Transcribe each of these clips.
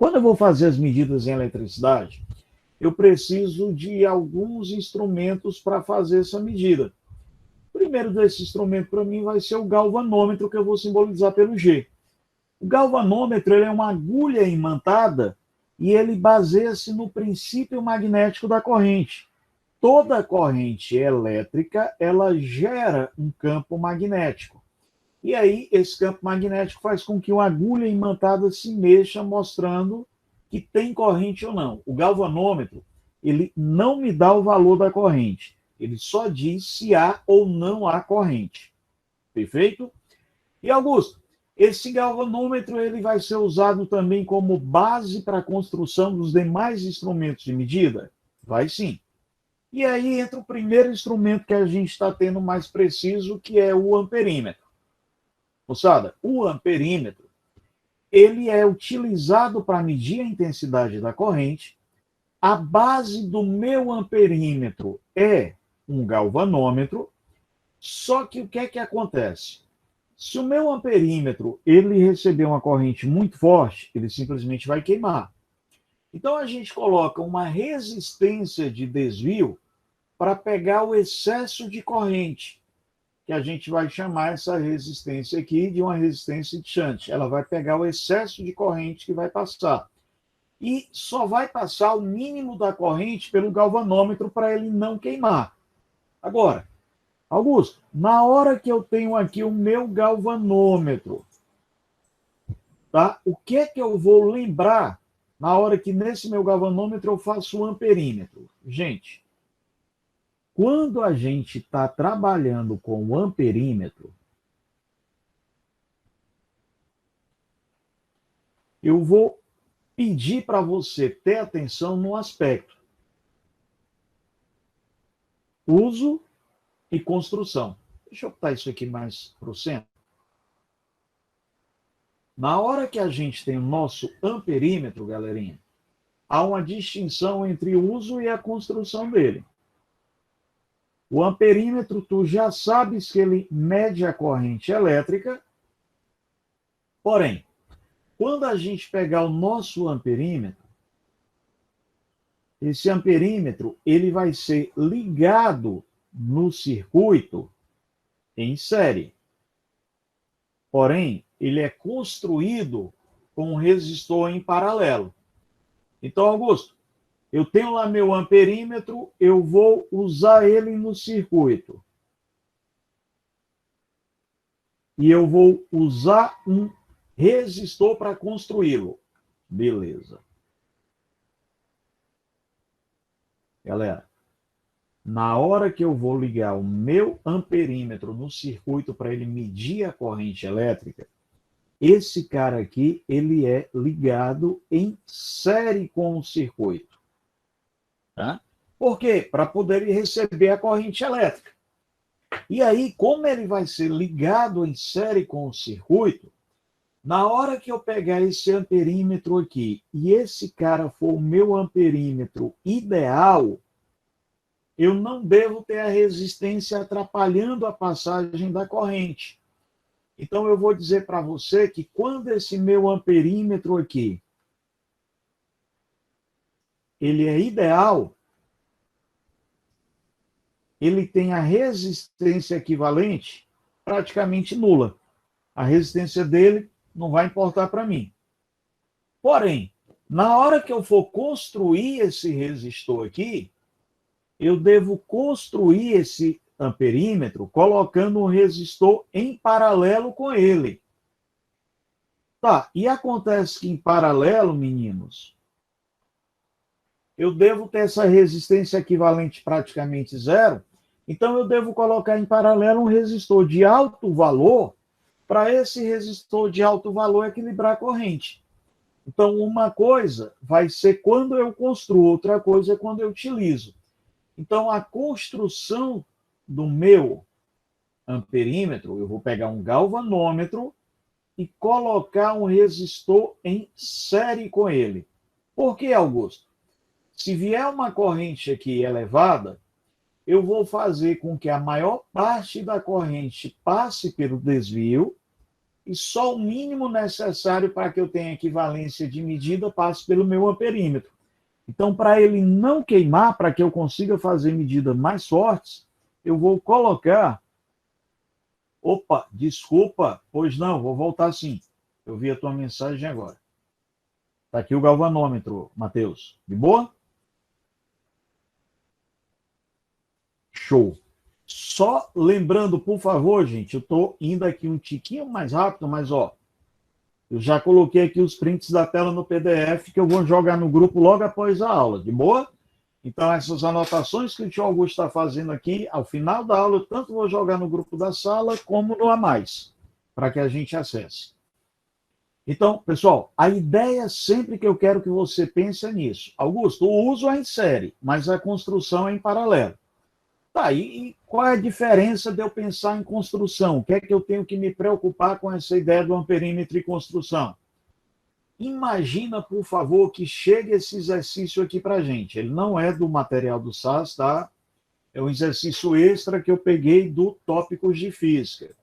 Quando eu vou fazer as medidas em eletricidade, eu preciso de alguns instrumentos para fazer essa medida. O primeiro desse instrumento para mim vai ser o galvanômetro, que eu vou simbolizar pelo G. O galvanômetro ele é uma agulha imantada e ele baseia-se no princípio magnético da corrente. Toda corrente elétrica, ela gera um campo magnético. E aí, esse campo magnético faz com que uma agulha imantada se mexa, mostrando que tem corrente ou não. O galvanômetro, ele não me dá o valor da corrente. Ele só diz se há ou não há corrente. Perfeito? E, Augusto, esse galvanômetro ele vai ser usado também como base para a construção dos demais instrumentos de medida? Vai sim. E aí entra o primeiro instrumento que a gente está tendo mais preciso, que é o amperímetro. Moçada, o amperímetro, ele é utilizado para medir a intensidade da corrente. A base do meu amperímetro é um galvanômetro, só que o que é que acontece? Se o meu amperímetro ele receber uma corrente muito forte, ele simplesmente vai queimar. Então a gente coloca uma resistência de desvio para pegar o excesso de corrente, que a gente vai chamar essa resistência aqui de uma resistência de shunt. Ela vai pegar o excesso de corrente que vai passar. E só vai passar o mínimo da corrente pelo galvanômetro para ele não queimar. Agora, Augusto, na hora que eu tenho aqui o meu galvanômetro, tá? O que é que eu vou lembrar na hora que nesse meu galvanômetro eu faço o amperímetro? Gente, quando a gente está trabalhando com o amperímetro, eu vou pedir para você ter atenção no aspecto uso e construção. Deixa eu botar isso aqui mais para o centro. Na hora que a gente tem o nosso amperímetro, galerinha, há uma distinção entre o uso e a construção dele. O amperímetro, tu já sabes que ele mede a corrente elétrica, porém, quando a gente pegar o nosso amperímetro, esse amperímetro ele vai ser ligado no circuito em série. Porém, ele é construído com um resistor em paralelo. Então, Augusto, eu tenho lá meu amperímetro, eu vou usar ele no circuito. E eu vou usar um resistor para construí-lo. Beleza. Galera, na hora que eu vou ligar o meu amperímetro no circuito para ele medir a corrente elétrica, esse cara aqui, ele é ligado em série com o circuito. Tá? Por quê? Para poder receber a corrente elétrica. E aí, como ele vai ser ligado em série com o circuito, na hora que eu pegar esse amperímetro aqui e esse cara for o meu amperímetro ideal, eu não devo ter a resistência atrapalhando a passagem da corrente. Então eu vou dizer para você que quando esse meu amperímetro aqui ele é ideal, ele tem a resistência equivalente praticamente nula. A resistência dele não vai importar para mim. Porém, na hora que eu for construir esse resistor aqui, eu devo construir esse amperímetro colocando um resistor em paralelo com ele. Tá, e acontece que em paralelo, meninos, eu devo ter essa resistência equivalente praticamente zero, então eu devo colocar em paralelo um resistor de alto valor para esse resistor de alto valor equilibrar a corrente. Então, uma coisa vai ser quando eu construo, outra coisa é quando eu utilizo. Então, a construção do meu amperímetro, eu vou pegar um galvanômetro e colocar um resistor em série com ele. Por que, Augusto? Se vier uma corrente aqui elevada, eu vou fazer com que a maior parte da corrente passe pelo desvio e só o mínimo necessário para que eu tenha equivalência de medida passe pelo meu amperímetro. Então, para ele não queimar, para que eu consiga fazer medidas mais fortes, eu vou colocar... Opa, desculpa, pois não, vou voltar sim. Eu vi a tua mensagem agora. Está aqui o galvanômetro, Matheus. De boa? Show. Só lembrando, por favor, gente, eu estou indo aqui um tiquinho mais rápido, mas ó, eu já coloquei aqui os prints da tela no PDF que eu vou jogar no grupo logo após a aula, de boa? Então, essas anotações que o tio Augusto está fazendo aqui, ao final da aula, eu tanto vou jogar no grupo da sala como no A Mais, para que a gente acesse. Então, pessoal, a ideia sempre que eu quero que você pense é nisso. Augusto, o uso é em série, mas a construção é em paralelo. Tá, e qual é a diferença de eu pensar em construção? O que é que eu tenho que me preocupar com essa ideia do amperímetro e construção? Imagina, por favor, que chegue esse exercício aqui para a gente. Ele não é do material do SAS, tá? É um exercício extra que eu peguei do Tópicos de Física.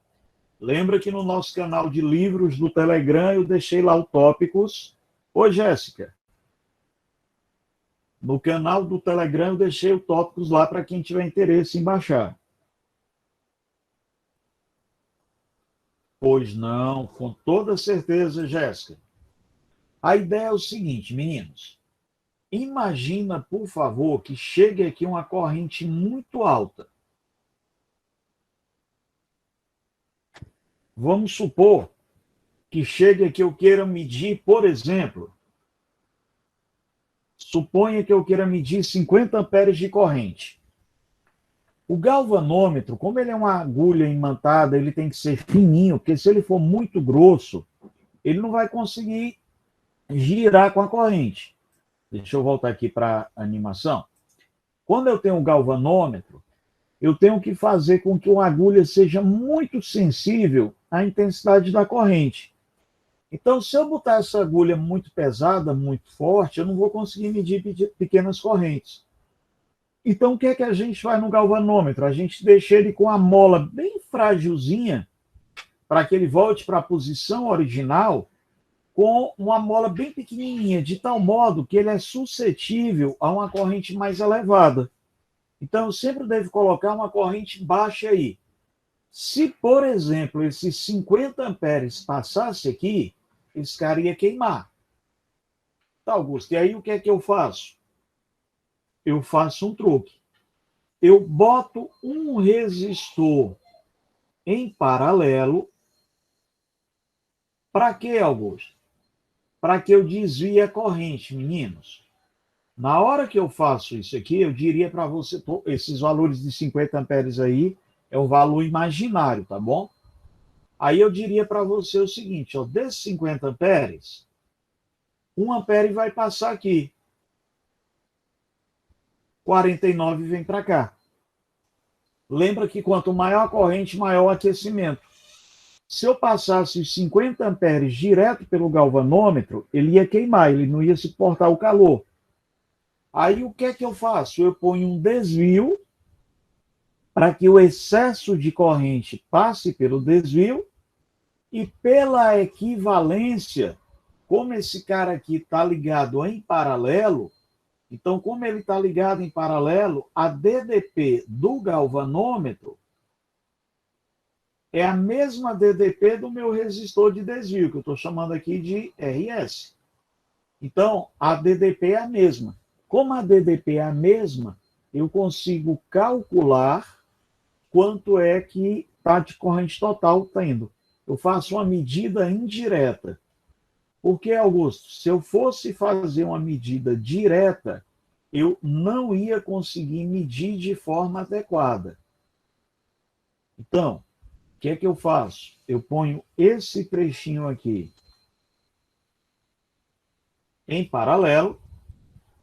Lembra que no nosso canal de livros do Telegram eu deixei lá o Tópicos. Oi, Jéssica. No canal do Telegram eu deixei o Tópicos lá para quem tiver interesse em baixar. Pois não, com toda certeza, Jéssica. A ideia é o seguinte, meninos. Imagina, por favor, que chegue aqui uma corrente muito alta. Vamos supor que chegue que eu queira medir, por exemplo, suponha que eu queira medir 50 amperes de corrente. O galvanômetro, como ele é uma agulha imantada, ele tem que ser fininho, porque se ele for muito grosso, ele não vai conseguir girar com a corrente. Deixa eu voltar aqui para a animação. Quando eu tenho um galvanômetro, eu tenho que fazer com que uma agulha seja muito sensível à intensidade da corrente. Então, se eu botar essa agulha muito pesada, muito forte, eu não vou conseguir medir pequenas correntes. Então, o que é que a gente faz no galvanômetro? A gente deixa ele com a mola bem frágilzinha, para que ele volte para a posição original, com uma mola bem pequenininha, de tal modo que ele é suscetível a uma corrente mais elevada. Então, eu sempre devo colocar uma corrente baixa aí. Se, por exemplo, esses 50 amperes passasse aqui, esse cara ia queimar. Tá, Augusto, e aí o que é que eu faço? Eu faço um truque. Eu boto um resistor em paralelo. Para quê, Augusto? Para que eu desvie a corrente, meninos. Na hora que eu faço isso aqui, eu diria para você, esses valores de 50 amperes aí é um valor imaginário, tá bom? Aí eu diria para você o seguinte, ó, desses 50 amperes, 1 ampere vai passar aqui. 49 vem para cá. Lembra que quanto maior a corrente, maior o aquecimento. Se eu passasse os 50 amperes direto pelo galvanômetro, ele ia queimar, ele não ia suportar o calor. Aí o que é que eu faço? Eu ponho um desvio para que o excesso de corrente passe pelo desvio e pela equivalência, como esse cara aqui está ligado em paralelo, então, como ele está ligado em paralelo, a DDP do galvanômetro é a mesma DDP do meu resistor de desvio, que eu estou chamando aqui de RS. Então, a DDP é a mesma. Como a DDP é a mesma, eu consigo calcular quanto é que está de corrente total tendo. Eu faço uma medida indireta. Porque, Augusto, se eu fosse fazer uma medida direta, eu não ia conseguir medir de forma adequada. Então, o que é que eu faço? Eu ponho esse trechinho aqui em paralelo.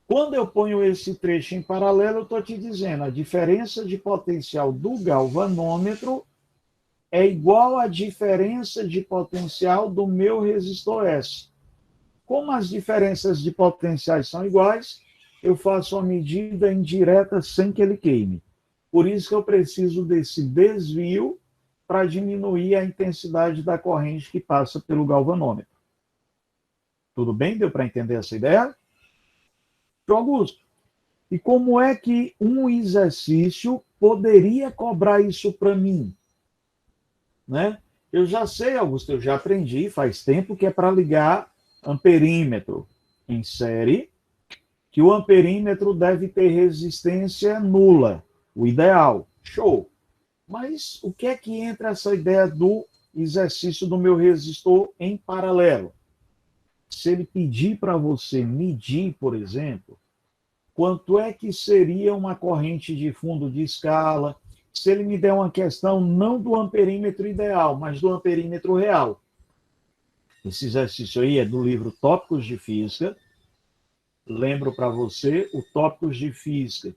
Quando eu ponho esse trecho em paralelo, eu estou te dizendo, a diferença de potencial do galvanômetro é igual à diferença de potencial do meu resistor S. Como as diferenças de potenciais são iguais, eu faço uma medida indireta sem que ele queime. Por isso que eu preciso desse desvio para diminuir a intensidade da corrente que passa pelo galvanômetro. Tudo bem? Deu para entender essa ideia? Augusto, e como é que um exercício poderia cobrar isso para mim? Né? Eu já sei, Augusto, eu já aprendi faz tempo que é para ligar amperímetro em série, que o amperímetro deve ter resistência nula, o ideal. Show! Mas o que é que entra essa ideia do exercício do meu resistor em paralelo? Se ele pedir para você medir, por exemplo, quanto é que seria uma corrente de fundo de escala, se ele me der uma questão não do amperímetro ideal, mas do amperímetro real. Esse exercício aí é do livro Tópicos de Física. Lembro para você, o Tópicos de Física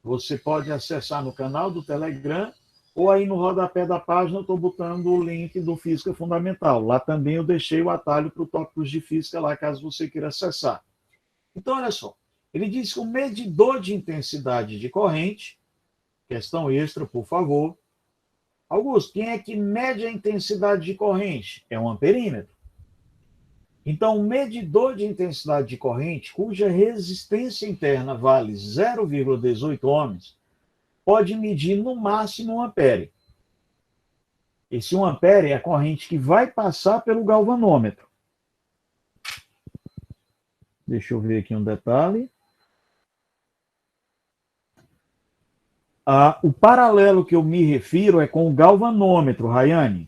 você pode acessar no canal do Telegram, ou aí no rodapé da página eu estou botando o link do Física Fundamental. Lá também eu deixei o atalho para o Tópicos de Física, lá caso você queira acessar. Então, olha só, ele diz que o medidor de intensidade de corrente, questão extra, por favor. Augusto, quem é que mede a intensidade de corrente? É um amperímetro. Então, o medidor de intensidade de corrente, cuja resistência interna vale 0,18 ohms, pode medir no máximo 1 ampere. Esse 1 ampere é a corrente que vai passar pelo galvanômetro. Deixa eu ver aqui um detalhe. O paralelo que eu me refiro é com o galvanômetro, Rayane.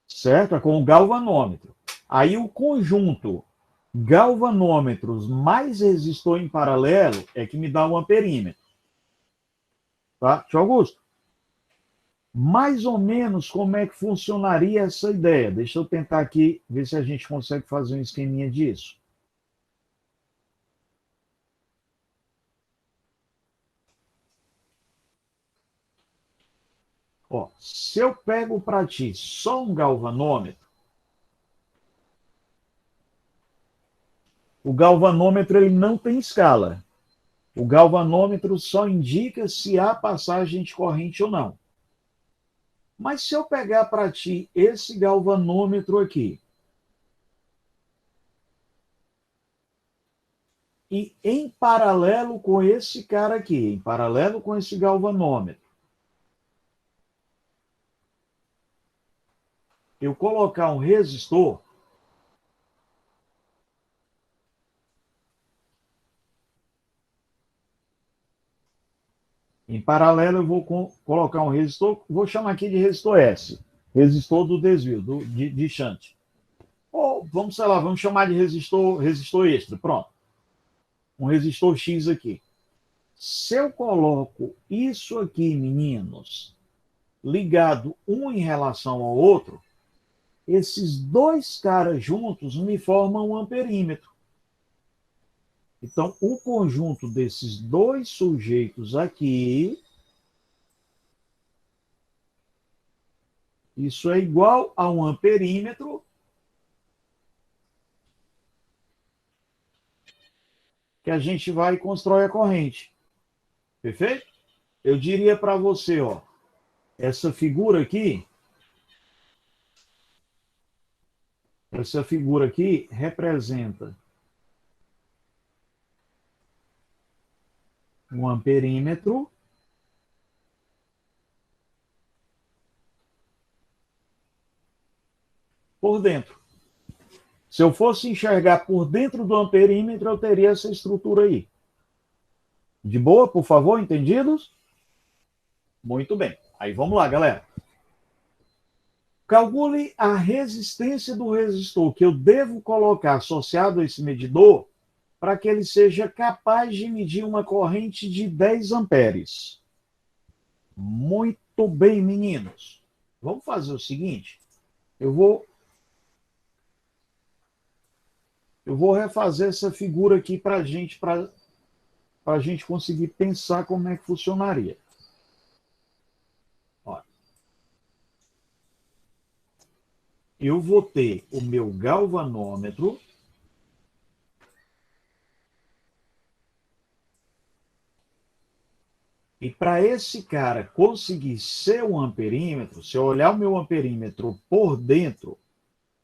Certo? É com o galvanômetro. Aí o conjunto galvanômetros mais resistor em paralelo é que me dá o amperímetro. Tá? Tio Augusto, mais ou menos como é que funcionaria essa ideia? Deixa eu tentar aqui ver se a gente consegue fazer um esqueminha disso. Ó, se eu pego para ti só um galvanômetro, o galvanômetro ele não tem escala. O galvanômetro só indica se há passagem de corrente ou não. Mas se eu pegar para ti esse galvanômetro aqui, e em paralelo com esse cara aqui, em paralelo com esse galvanômetro, eu colocar um resistor, em paralelo eu vou colocar um resistor, vou chamar aqui de resistor S, resistor do desvio, de shunt. Ou vamos, sei lá, vamos chamar de resistor extra, pronto. Um resistor X aqui. Se eu coloco isso aqui, meninos, ligado um em relação ao outro, esses dois caras juntos me formam um amperímetro. Então, o conjunto desses dois sujeitos aqui, isso é igual a um amperímetro que a gente vai e constrói a corrente. Perfeito? Eu diria para você, ó, essa figura aqui representa um amperímetro por dentro. Se eu fosse enxergar por dentro do amperímetro, eu teria essa estrutura aí. De boa, por favor, entendidos? Muito bem. Aí vamos lá, galera. Calcule a resistência do resistor que eu devo colocar associado a esse medidor para que ele seja capaz de medir uma corrente de 10 amperes. Muito bem, meninos. Vamos fazer o seguinte. Eu vou refazer essa figura aqui para a gente conseguir pensar como é que funcionaria. Olha. Eu vou ter o meu galvanômetro. E para esse cara conseguir ser um amperímetro, se eu olhar o meu amperímetro por dentro,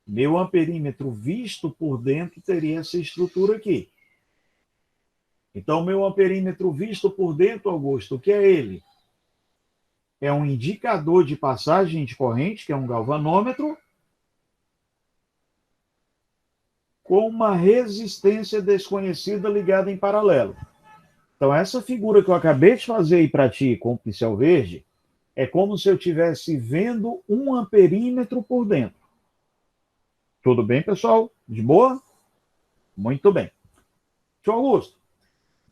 meu amperímetro visto por dentro teria essa estrutura aqui. Então, meu amperímetro visto por dentro, Augusto, o que é ele? É um indicador de passagem de corrente, que é um galvanômetro, com uma resistência desconhecida ligada em paralelo. Então, essa figura que eu acabei de fazer aí para ti com o pincel verde é como se eu estivesse vendo um amperímetro por dentro. Tudo bem, pessoal? De boa? Muito bem. Tio Augusto,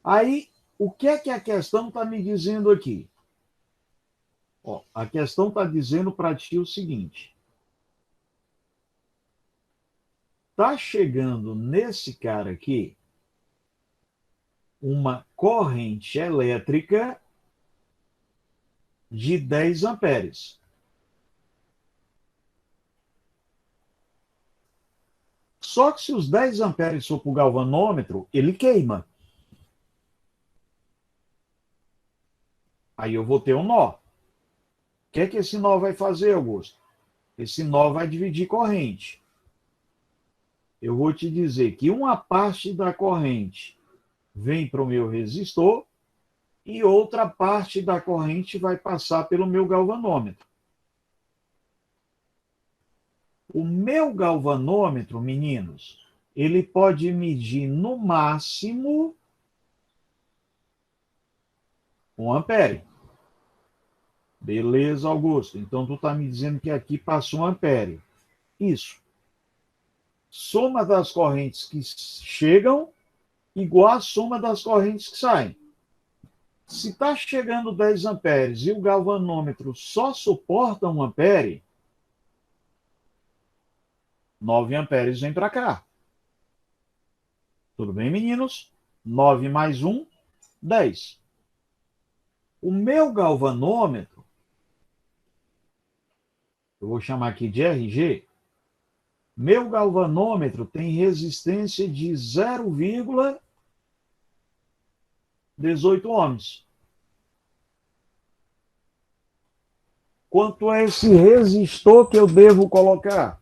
aí o que é que a questão está me dizendo aqui? Ó, a questão está dizendo para ti o seguinte: está chegando nesse cara aqui uma corrente elétrica de 10 amperes. Só que se os 10 amperes for para o galvanômetro, ele queima. Aí eu vou ter um nó. O que é que esse nó vai fazer, Augusto? Esse nó vai dividir corrente. Eu vou te dizer que uma parte da corrente vem para o meu resistor e outra parte da corrente vai passar pelo meu galvanômetro. O meu galvanômetro, meninos, ele pode medir no máximo 1 ampere. Beleza, Augusto. Então tu está me dizendo que aqui passa 1 ampere. Isso. Soma das correntes que chegam igual a soma das correntes que saem. Se está chegando 10 amperes e o galvanômetro só suporta 1 ampere, 9 amperes vem para cá. Tudo bem, meninos? 9 mais 1, 10. O meu galvanômetro, eu vou chamar aqui de RG, meu galvanômetro tem resistência de 0,18 ohms. Quanto é esse resistor que eu devo colocar?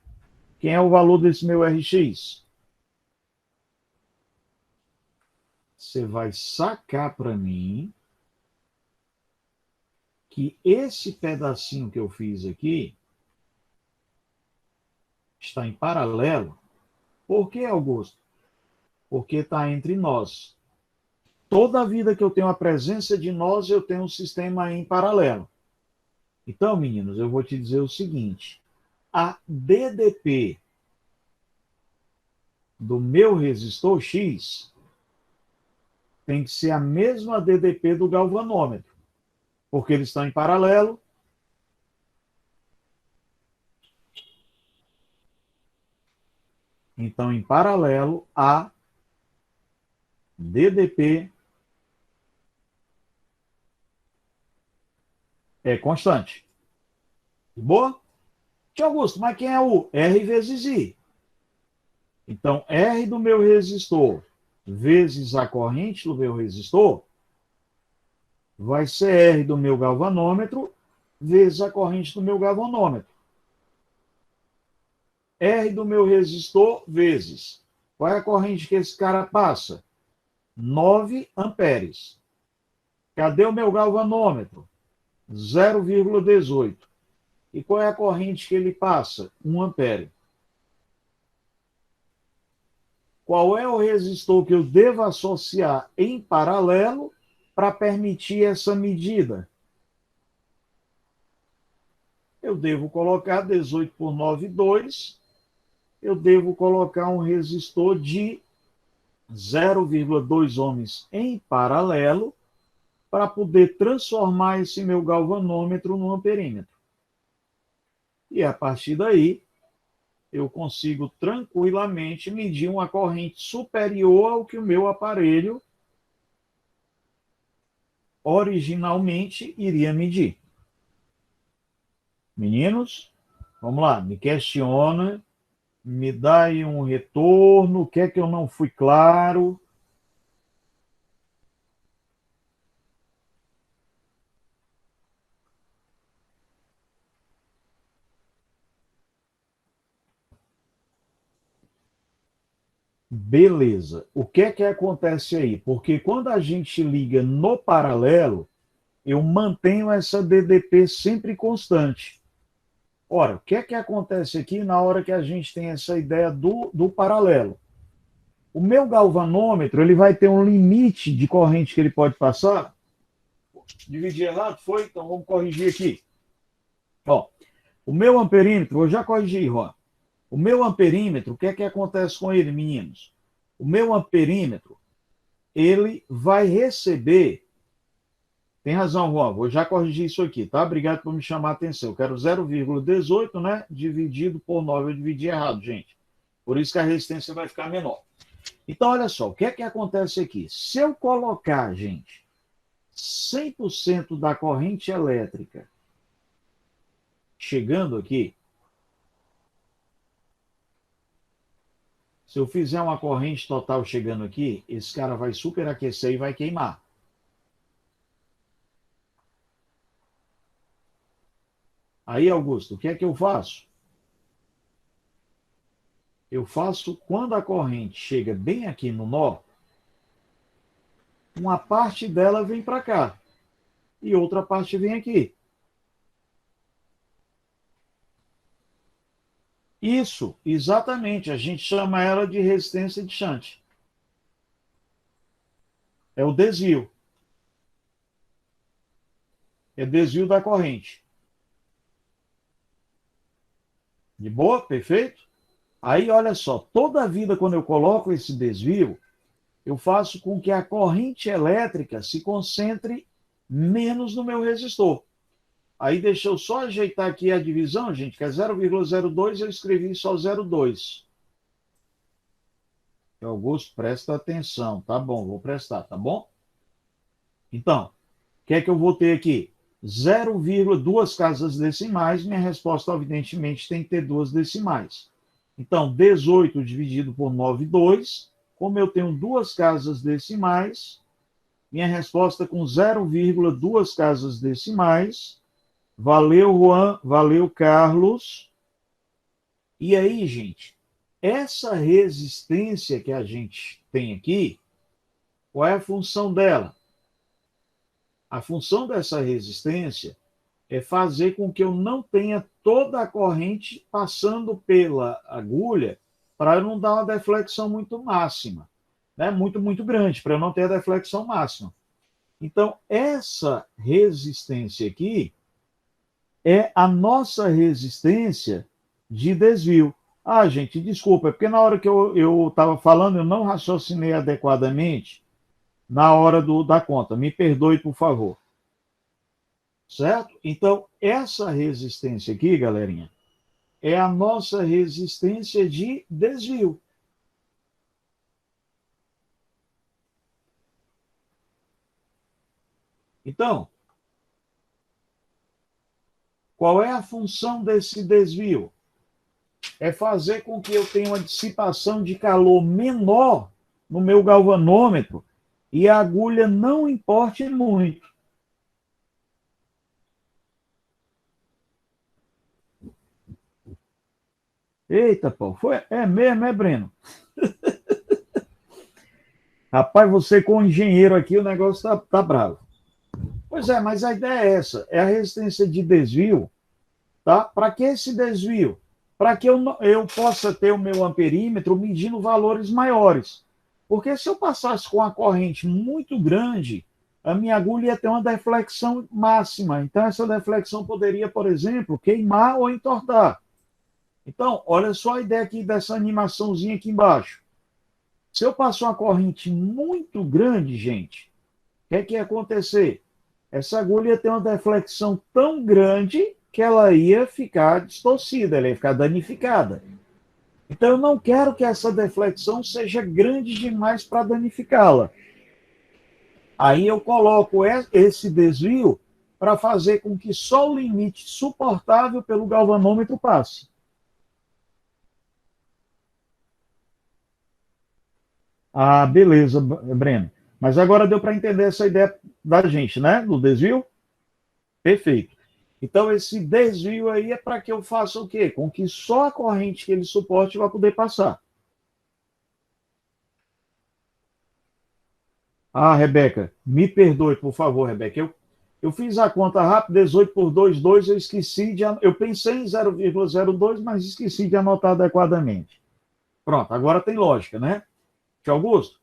Quem é o valor desse meu RX? Você vai sacar para mim que esse pedacinho que eu fiz aqui está em paralelo. Por que, Augusto? Porque está entre nós. Toda a vida que eu tenho a presença de nós, eu tenho um sistema em paralelo. Então, meninos, eu vou te dizer o seguinte: a DDP do meu resistor X tem que ser a mesma DDP do galvanômetro, porque eles estão em paralelo. Então, em paralelo, a DDP é constante. Boa? Tio Augusto, mas quem é o R vezes I? Então, R do meu resistor vezes a corrente do meu resistor vai ser R do meu galvanômetro vezes a corrente do meu galvanômetro. R do meu resistor vezes. Qual é a corrente que esse cara passa? 9 amperes. Cadê o meu galvanômetro? 0,18. E qual é a corrente que ele passa? 1 ampere. Qual é o resistor que eu devo associar em paralelo para permitir essa medida? Eu devo colocar 18 por 9, 2. Eu devo colocar um resistor de 0,2 ohms em paralelo para poder transformar esse meu galvanômetro num amperímetro. E a partir daí, eu consigo tranquilamente medir uma corrente superior ao que o meu aparelho originalmente iria medir. Meninos, vamos lá, me questiona, me dá aí um retorno, o que é que eu não fui claro? Beleza. O que é que acontece aí? Porque quando a gente liga no paralelo, eu mantenho essa DDP sempre constante. Ora, o que é que acontece aqui na hora que a gente tem essa ideia do paralelo? O meu galvanômetro ele vai ter um limite de corrente que ele pode passar. Dividir errado? Foi? Então vamos corrigir aqui. Ó, o meu amperímetro, eu já corrigi, Juan. O meu amperímetro, o que é que acontece com ele, meninos? O meu amperímetro, ele vai receber. Tem razão, Juan, vou já corrigir isso aqui, tá? Obrigado por me chamar a atenção. Eu quero 0,18, né? Dividido por 9. Eu dividi errado, gente. Por isso que a resistência vai ficar menor. Então, olha só, o que é que acontece aqui? Se eu colocar, gente, 100% da corrente elétrica chegando aqui, se eu fizer uma corrente total chegando aqui, esse cara vai superaquecer e vai queimar. Aí, Augusto, o que é que eu faço? Eu faço quando a corrente chega bem aqui no nó, uma parte dela vem para cá e outra parte vem aqui. Isso, exatamente, a gente chama ela de resistência de shunt. É o desvio. É desvio da corrente. De boa? Perfeito? Aí, olha só, toda a vida quando eu coloco esse desvio, eu faço com que a corrente elétrica se concentre menos no meu resistor. Aí deixa eu só ajeitar aqui a divisão, gente, que é 0,02, eu escrevi só 0,2. Augusto, presta atenção. Tá bom, vou prestar, tá bom? Então, o que é que eu vou ter aqui? 0,2 casas decimais, minha resposta, evidentemente, tem que ter duas decimais. Então, 18 dividido por 9,2. Como eu tenho duas casas decimais, minha resposta com 0,2 casas decimais. Valeu, Juan. Valeu, Carlos. E aí, gente, essa resistência que a gente tem aqui, qual é a função dela? A função dessa resistência é fazer com que eu não tenha toda a corrente passando pela agulha para eu não dar uma deflexão muito máxima, né? Muito grande, para eu não ter a deflexão máxima. Então, essa resistência aqui é a nossa resistência de desvio. Ah, gente, desculpa, é porque na hora que eu estava falando, eu não raciocinei adequadamente na hora da conta. Me perdoe, por favor. Certo? Então, essa resistência aqui, galerinha, é a nossa resistência de desvio. Então, qual é a função desse desvio? É fazer com que eu tenha uma dissipação de calor menor no meu galvanômetro e a agulha não importe muito. Eita, pô, é mesmo, é, Breno? Rapaz, você com o engenheiro aqui, o negócio tá bravo. Pois é, mas a ideia é essa, é a resistência de desvio, tá? Para que esse desvio? Para que eu possa ter o meu amperímetro medindo valores maiores. Porque se eu passasse com a corrente muito grande, a minha agulha ia ter uma deflexão máxima. Então, essa deflexão poderia, por exemplo, queimar ou entortar. Então, olha só a ideia aqui dessa animaçãozinha aqui embaixo. Se eu passo uma corrente muito grande, gente, o que é que ia acontecer? Essa agulha ia ter uma deflexão tão grande que ela ia ficar distorcida, ela ia ficar danificada. Então, eu não quero que essa deflexão seja grande demais para danificá-la. Aí eu coloco esse desvio para fazer com que só o limite suportável pelo galvanômetro passe. Ah, beleza, Breno. Mas agora deu para entender essa ideia da gente, né? Do desvio? Perfeito. Então, esse desvio aí é para que eu faça o quê? Com que só a corrente que ele suporte vai poder passar. Ah, Rebeca, me perdoe, por favor, Rebeca. Eu fiz a conta rápida, 18 por 2, 2, eu esqueci de... Eu pensei em 0,02, mas esqueci de anotar adequadamente. Pronto, agora tem lógica, né? Tio Augusto,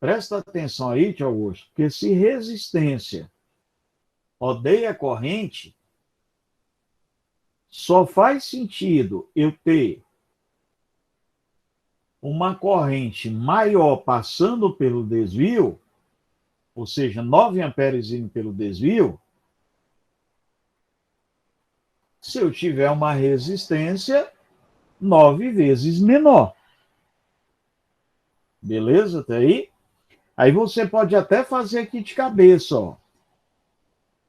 presta atenção aí, tio Augusto, porque se resistência odeia corrente, só faz sentido eu ter uma corrente maior passando pelo desvio, ou seja, 9 amperes indo pelo desvio, se eu tiver uma resistência 9 vezes menor. Beleza? Até aí? Aí você pode até fazer aqui de cabeça, ó.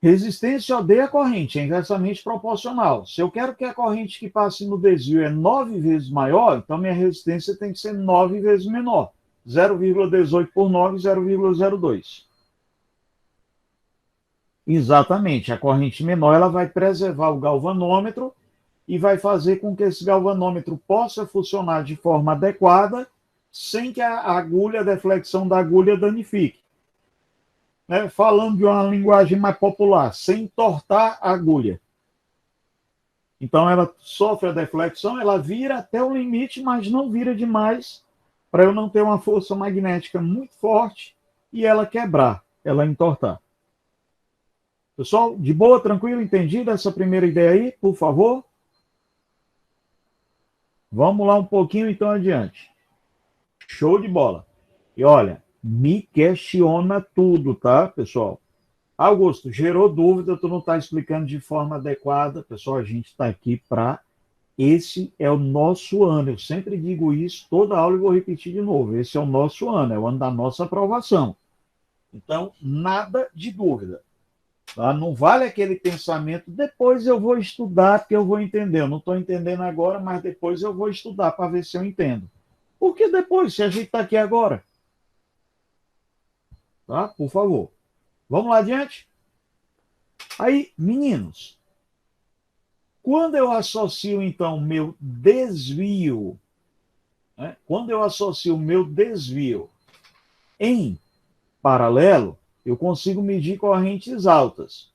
Resistência odeia corrente, é inversamente proporcional. Se eu quero que a corrente que passe no desvio é 9 vezes maior, então minha resistência tem que ser 9 vezes menor. 0,18 por 9, 0,02. Exatamente. A corrente menor ela vai preservar o galvanômetro e vai fazer com que esse galvanômetro possa funcionar de forma adequada sem que a agulha, a deflexão da agulha danifique. Né? Falando de uma linguagem mais popular, sem entortar a agulha. Então ela sofre a deflexão, ela vira até o limite, mas não vira demais para eu não ter uma força magnética muito forte e ela quebrar, ela entortar. Pessoal, de boa, tranquilo, entendido essa primeira ideia aí, por favor? Vamos lá um pouquinho então adiante. Show de bola. E olha, me questiona tudo, tá, pessoal? Augusto, gerou dúvida, tu não está explicando de forma adequada. Pessoal, a gente está aqui para... Esse é o nosso ano. Eu sempre digo isso, toda aula eu vou repetir de novo. Esse é o nosso ano, é o ano da nossa aprovação. Então, nada de dúvida. Tá? Não vale aquele pensamento, depois eu vou estudar porque eu vou entender. Eu não estou entendendo agora, mas depois eu vou estudar para ver se eu entendo. Por que depois, se a gente está aqui agora? Tá? Por favor. Vamos lá adiante? Aí, meninos, quando eu associo, então, meu desvio, né? Quando eu associo o meu desvio em paralelo, eu consigo medir correntes altas.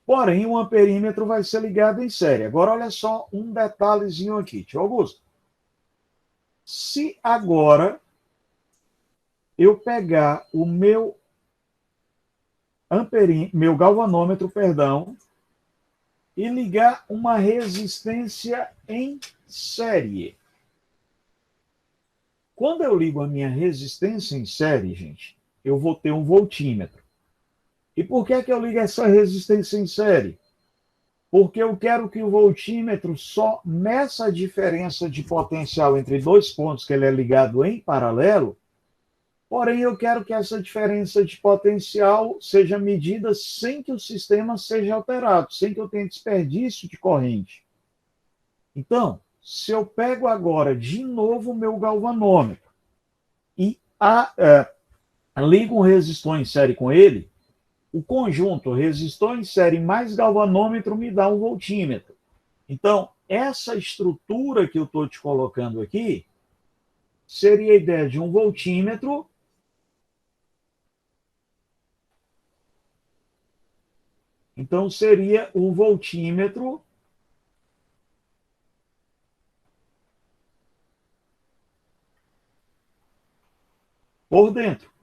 Porém, o amperímetro vai ser ligado em série. Agora, olha só um detalhezinho aqui, tio Augusto. Se agora eu pegar o meu meu galvanômetro, perdão, e ligar uma resistência em série. Quando eu ligo a minha resistência em série, gente, eu vou ter um voltímetro. E por que é que eu ligo essa resistência em série? Porque eu quero que o voltímetro só meça a diferença de potencial entre dois pontos que ele é ligado em paralelo, porém eu quero que essa diferença de potencial seja medida sem que o sistema seja alterado, sem que eu tenha desperdício de corrente. Então, se eu pego agora de novo o meu galvanômetro e ligo um resistor em série com ele, o conjunto resistor em série mais galvanômetro me dá um voltímetro. Então, essa estrutura que eu estou te colocando aqui seria a ideia de um voltímetro. Então, seria um voltímetro por dentro.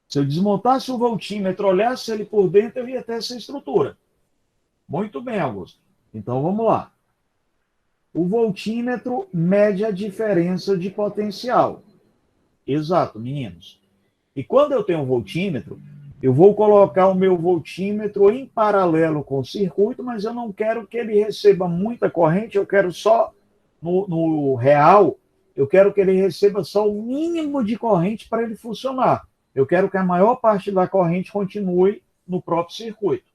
Se eu desmontasse o voltímetro, olhasse ele por dentro, eu ia ter essa estrutura. Muito bem, Augusto. Então, vamos lá. O voltímetro mede a diferença de potencial. Exato, meninos. E quando eu tenho um voltímetro, eu vou colocar o meu voltímetro em paralelo com o circuito, mas eu não quero que ele receba muita corrente, eu quero só, no real, eu quero que ele receba só o mínimo de corrente para ele funcionar. Eu quero que a maior parte da corrente continue no próprio circuito.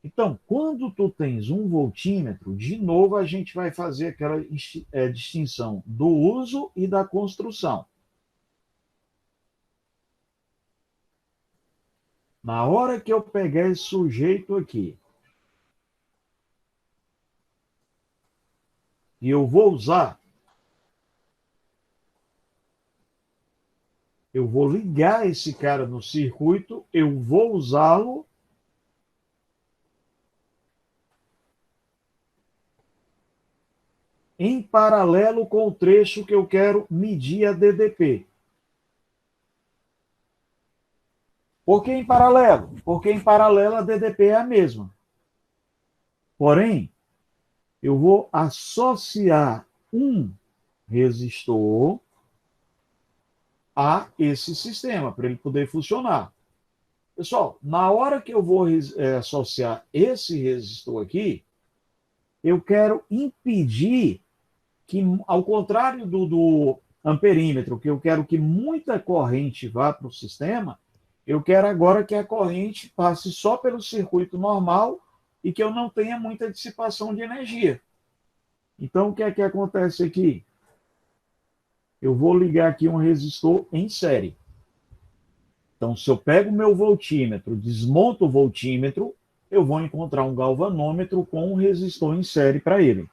Então, quando tu tens um voltímetro, de novo a gente vai fazer aquela distinção do uso e da construção. Na hora que eu pegar esse sujeito aqui, e eu vou usar eu vou ligar esse cara no circuito, eu vou usá-lo em paralelo com o trecho que eu quero medir a DDP. Por que em paralelo? Porque em paralelo a DDP é a mesma. Porém, eu vou associar um resistor a esse sistema, para ele poder funcionar. Pessoal, na hora que eu vou associar esse resistor aqui, eu quero impedir que, ao contrário do amperímetro, que eu quero que muita corrente vá para o sistema, eu quero agora que a corrente passe só pelo circuito normal e que eu não tenha muita dissipação de energia. Então, o que é que acontece aqui? Eu vou ligar aqui um resistor em série. Então, se eu pego o meu voltímetro, desmonto o voltímetro, eu vou encontrar um galvanômetro com um resistor em série para ele.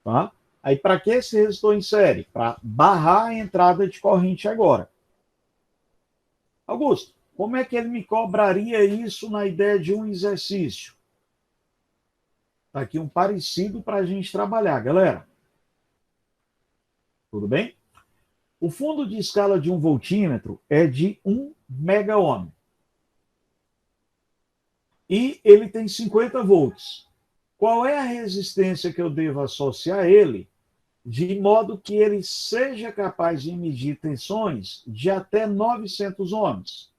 Tá? Aí, para que esse resistor em série? Para barrar a entrada de corrente agora. Augusto, como é que ele me cobraria isso na ideia de um exercício? Está aqui um parecido para a gente trabalhar, galera. Tudo bem? O fundo de escala de um voltímetro é de 1 megaohm. E ele tem 50 volts. Qual é a resistência que eu devo associar a ele, de modo que ele seja capaz de medir tensões de até 900 ohms?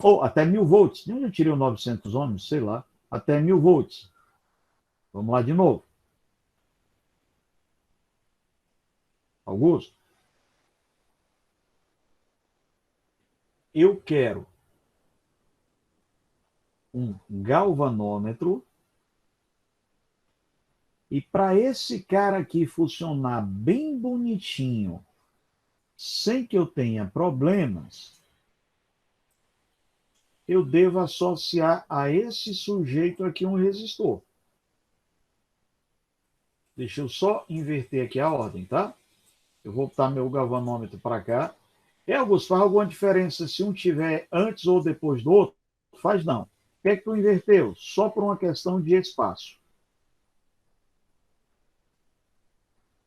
Ou até 1000 volts. Eu não tirei o 900 ohms, sei lá. Até 1000 volts. Vamos lá de novo. Augusto, eu quero um galvanômetro e para esse cara aqui funcionar bem bonitinho, sem que eu tenha problemas, eu devo associar a esse sujeito aqui um resistor. Deixa eu só inverter aqui a ordem, tá? Eu vou botar meu galvanômetro para cá. Augusto, faz alguma diferença se um tiver antes ou depois do outro? Faz não. Por que é que tu inverteu? Só por uma questão de espaço.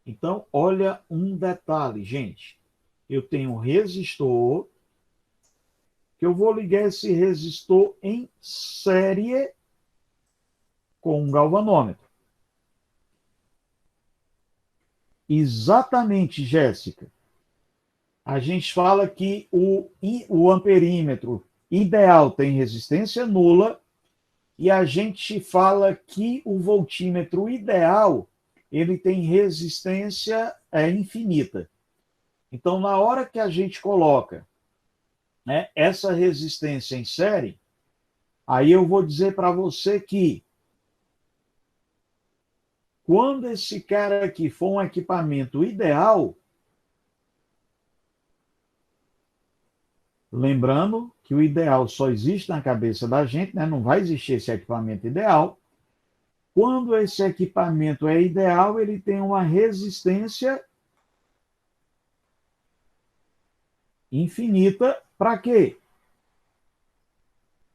Então, olha um detalhe, gente. Eu tenho um resistor, que eu vou ligar esse resistor em série com um galvanômetro. Exatamente, Jéssica. A gente fala que o amperímetro ideal tem resistência nula e a gente fala que o voltímetro ideal ele tem resistência infinita. Então, na hora que a gente coloca, né, essa resistência em série, aí eu vou dizer para você que quando esse cara aqui for um equipamento ideal, lembrando que o ideal só existe na cabeça da gente, né? Não vai existir esse equipamento ideal. Quando esse equipamento é ideal, ele tem uma resistência infinita. Para quê?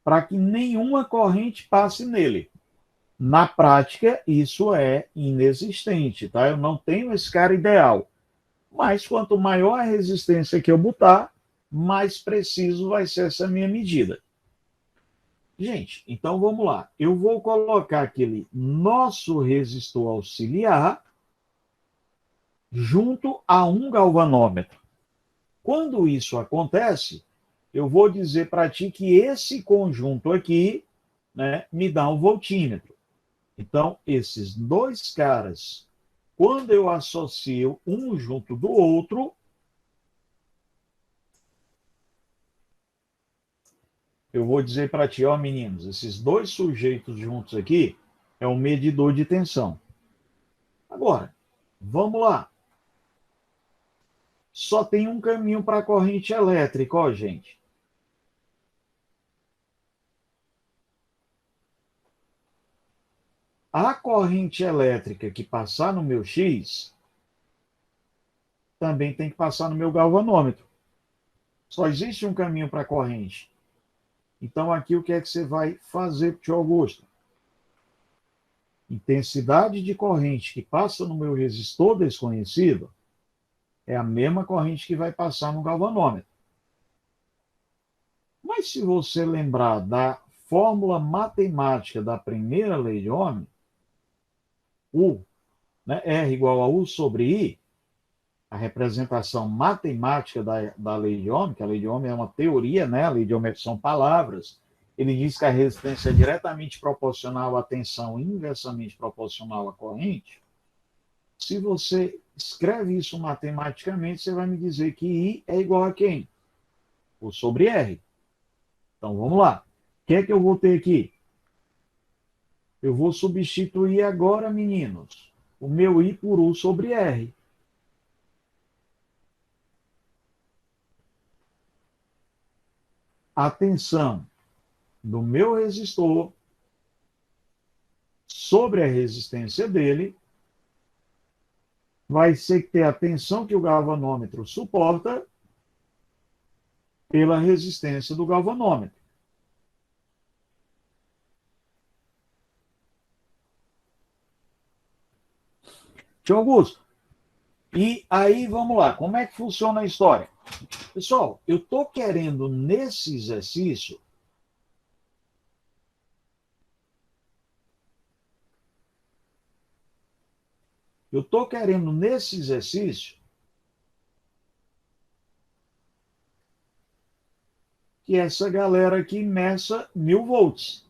Para que nenhuma corrente passe nele. Na prática, isso é inexistente, tá? Eu não tenho esse cara ideal. Mas quanto maior a resistência que eu botar, mais preciso vai ser essa minha medida. Gente, então vamos lá. Eu vou colocar aquele nosso resistor auxiliar junto a um galvanômetro. Quando isso acontece, eu vou dizer para ti que esse conjunto aqui, né, me dá um voltímetro. Então, esses dois caras, quando eu associo um junto do outro, eu vou dizer para ti, ó meninos, esses dois sujeitos juntos aqui é um medidor de tensão. Agora, vamos lá. Só tem um caminho para a corrente elétrica, ó, gente. A corrente elétrica que passar no meu X, também tem que passar no meu galvanômetro. Só existe um caminho para a corrente. Então, aqui o que é que você vai fazer, tio Augusto? Intensidade de corrente que passa no meu resistor desconhecido é a mesma corrente que vai passar no galvanômetro. Mas se você lembrar da fórmula matemática da primeira lei de Ohm, U, né, R igual a U sobre I, a representação matemática da lei de Ohm, que a lei de Ohm é uma teoria, né? A lei de Ohm são palavras. Ele diz que a resistência é diretamente proporcional à tensão e inversamente proporcional à corrente. Se você escreve isso matematicamente, você vai me dizer que I é igual a quem? U sobre R. Então, vamos lá. O que é que eu vou ter aqui? Eu vou substituir agora, meninos, o meu I por U sobre R. A tensão do meu resistor sobre a resistência dele vai ser que ter a tensão que o galvanômetro suporta pela resistência do galvanômetro. Tio Augusto, e aí vamos lá, como é que funciona a história? Pessoal, eu estou querendo nesse exercício que essa galera aqui meça 1000 volts.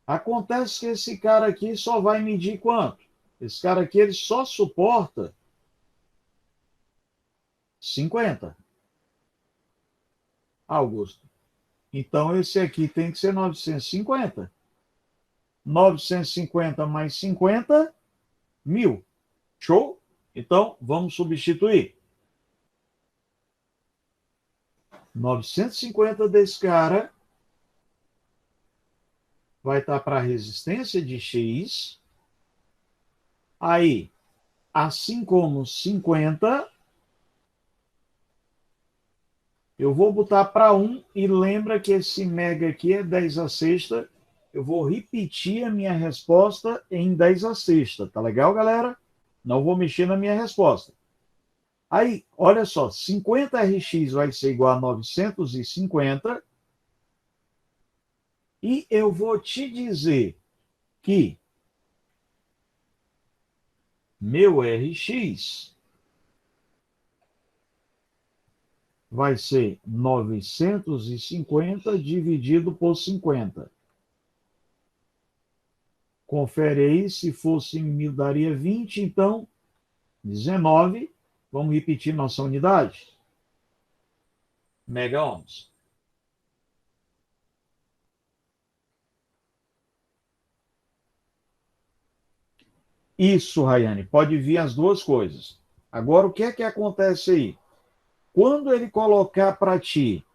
Acontece que esse cara aqui só vai medir quanto? Esse cara aqui ele só suporta 50. Augusto. Então esse aqui tem que ser 950. 950 mais 50, 1000. Show? Então vamos substituir. 950 desse cara vai estar para a resistência de X. Aí, assim como 50, eu vou botar para 1 e lembra que esse mega aqui é 10 a sexta. Eu vou repetir a minha resposta em 10 a sexta. Tá legal, galera? Não vou mexer na minha resposta. Aí, olha só, 50Rx vai ser igual a 950. E eu vou te dizer que meu Rx vai ser 950 dividido por 50. Confere aí, se fosse em mil daria 20, então 19. Vamos repetir nossa unidade. Mega ohms. Isso, Rayane, pode vir as duas coisas. Agora, o que é que acontece aí? Quando ele colocar para ti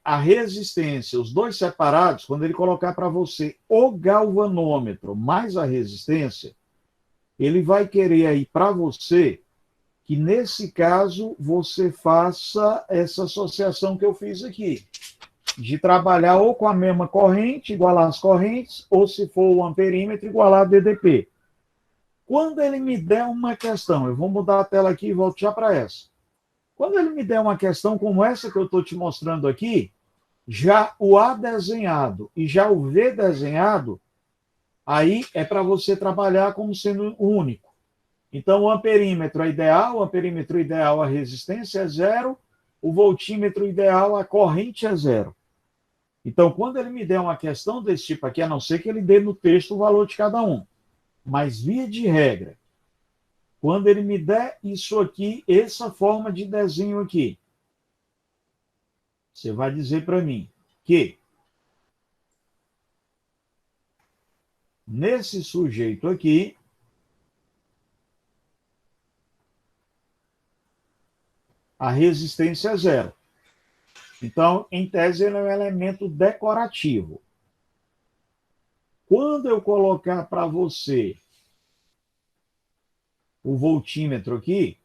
a resistência, os dois separados, quando ele colocar para você o galvanômetro mais a resistência, ele vai querer aí para você que, nesse caso, você faça essa associação que eu fiz aqui, de trabalhar ou com a mesma corrente, igualar as correntes, ou se for o amperímetro, igualar a DDP. Quando ele me der uma questão, eu vou mudar a tela aqui e volto já para essa. Quando ele me der uma questão como essa que eu estou te mostrando aqui, já o A desenhado e já o V desenhado, aí é para você trabalhar como sendo único. Então, o amperímetro é ideal, a resistência é zero, o voltímetro ideal, a corrente é zero. Então, quando ele me der uma questão desse tipo aqui, a não ser que ele dê no texto o valor de cada um, mas via de regra, quando ele me der isso aqui, essa forma de desenho aqui, você vai dizer para mim que nesse sujeito aqui, a resistência é zero. Então, em tese, ele é um elemento decorativo. Quando eu colocar para você o voltímetro aqui,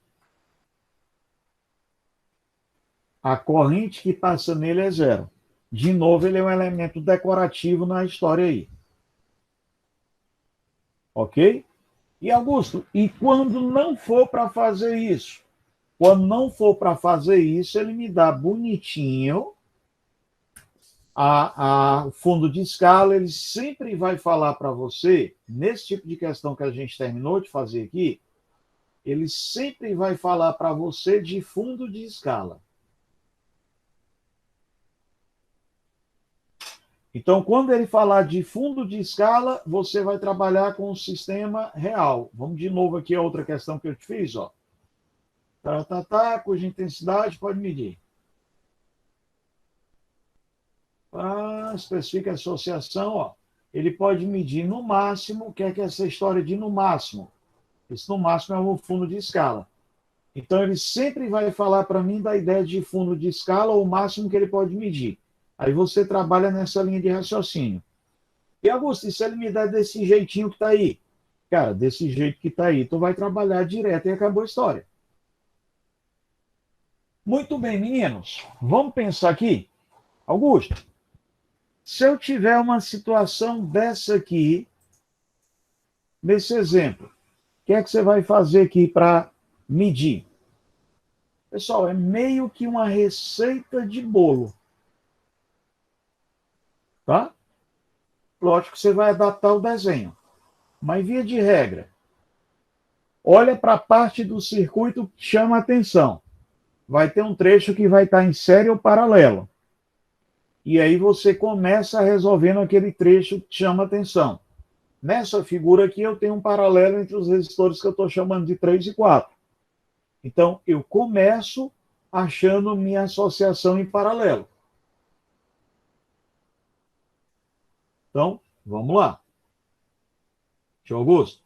a corrente que passa nele é zero. De novo, ele é um elemento decorativo na história aí. Ok? E Augusto, e quando não for para fazer isso? Quando não for para fazer isso, ele me dá bonitinho a fundo de escala, ele sempre vai falar para você, nesse tipo de questão que a gente terminou de fazer aqui, ele sempre vai falar para você de fundo de escala. Então, quando ele falar de fundo de escala, você vai trabalhar com o sistema real. Vamos de novo aqui a outra questão que eu te fiz, ó. Cuja intensidade pode medir. Especifica a associação, ó. Ele pode medir no máximo, o que é essa história de no máximo? Esse no máximo é o fundo de escala. Então, ele sempre vai falar para mim da ideia de fundo de escala, ou o máximo que ele pode medir. Aí você trabalha nessa linha de raciocínio. E, Augusto, e se ele me der desse jeitinho que está aí? Cara, desse jeito que está aí, tu vai trabalhar direto e acabou a história. Muito bem, meninos. Vamos pensar aqui. Augusto, se eu tiver uma situação dessa aqui, nesse exemplo, o que é que você vai fazer aqui para medir? Pessoal, é meio que uma receita de bolo. Tá? Lógico que você vai adaptar o desenho. Mas, via de regra, olha para a parte do circuito que chama a atenção. Vai ter um trecho que vai estar em série ou paralelo. E aí você começa resolvendo aquele trecho que chama a atenção. Nessa figura aqui, eu tenho um paralelo entre os resistores que eu estou chamando de 3 e 4. Então, eu começo achando minha associação em paralelo. Então, vamos lá. Tio Augusto.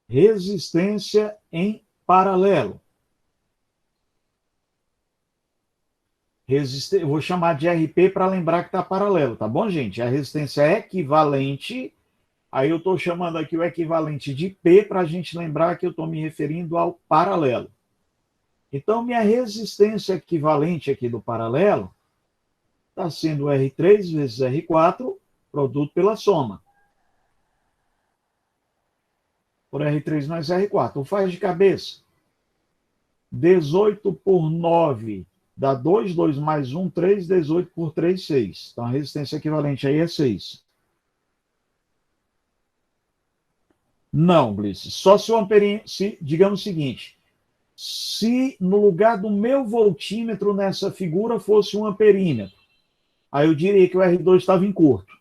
Resistência em paralelo. Eu vou chamar de RP para lembrar que está paralelo, tá bom, gente? A resistência é equivalente, aí eu estou chamando aqui o equivalente de P para a gente lembrar que eu estou me referindo ao paralelo. Então, minha resistência equivalente aqui do paralelo está sendo R3 vezes R4, produto pela soma. Por R3 mais R4. Então, faz de cabeça. 18 por 9 dá 2, 2 mais 1, 3, 18 por 3, 6. Então, a resistência equivalente aí é 6. Não, Glice. Só se o amperinho, digamos o seguinte, se no lugar do meu voltímetro nessa figura fosse um amperímetro, aí eu diria que o R2 estava em curto.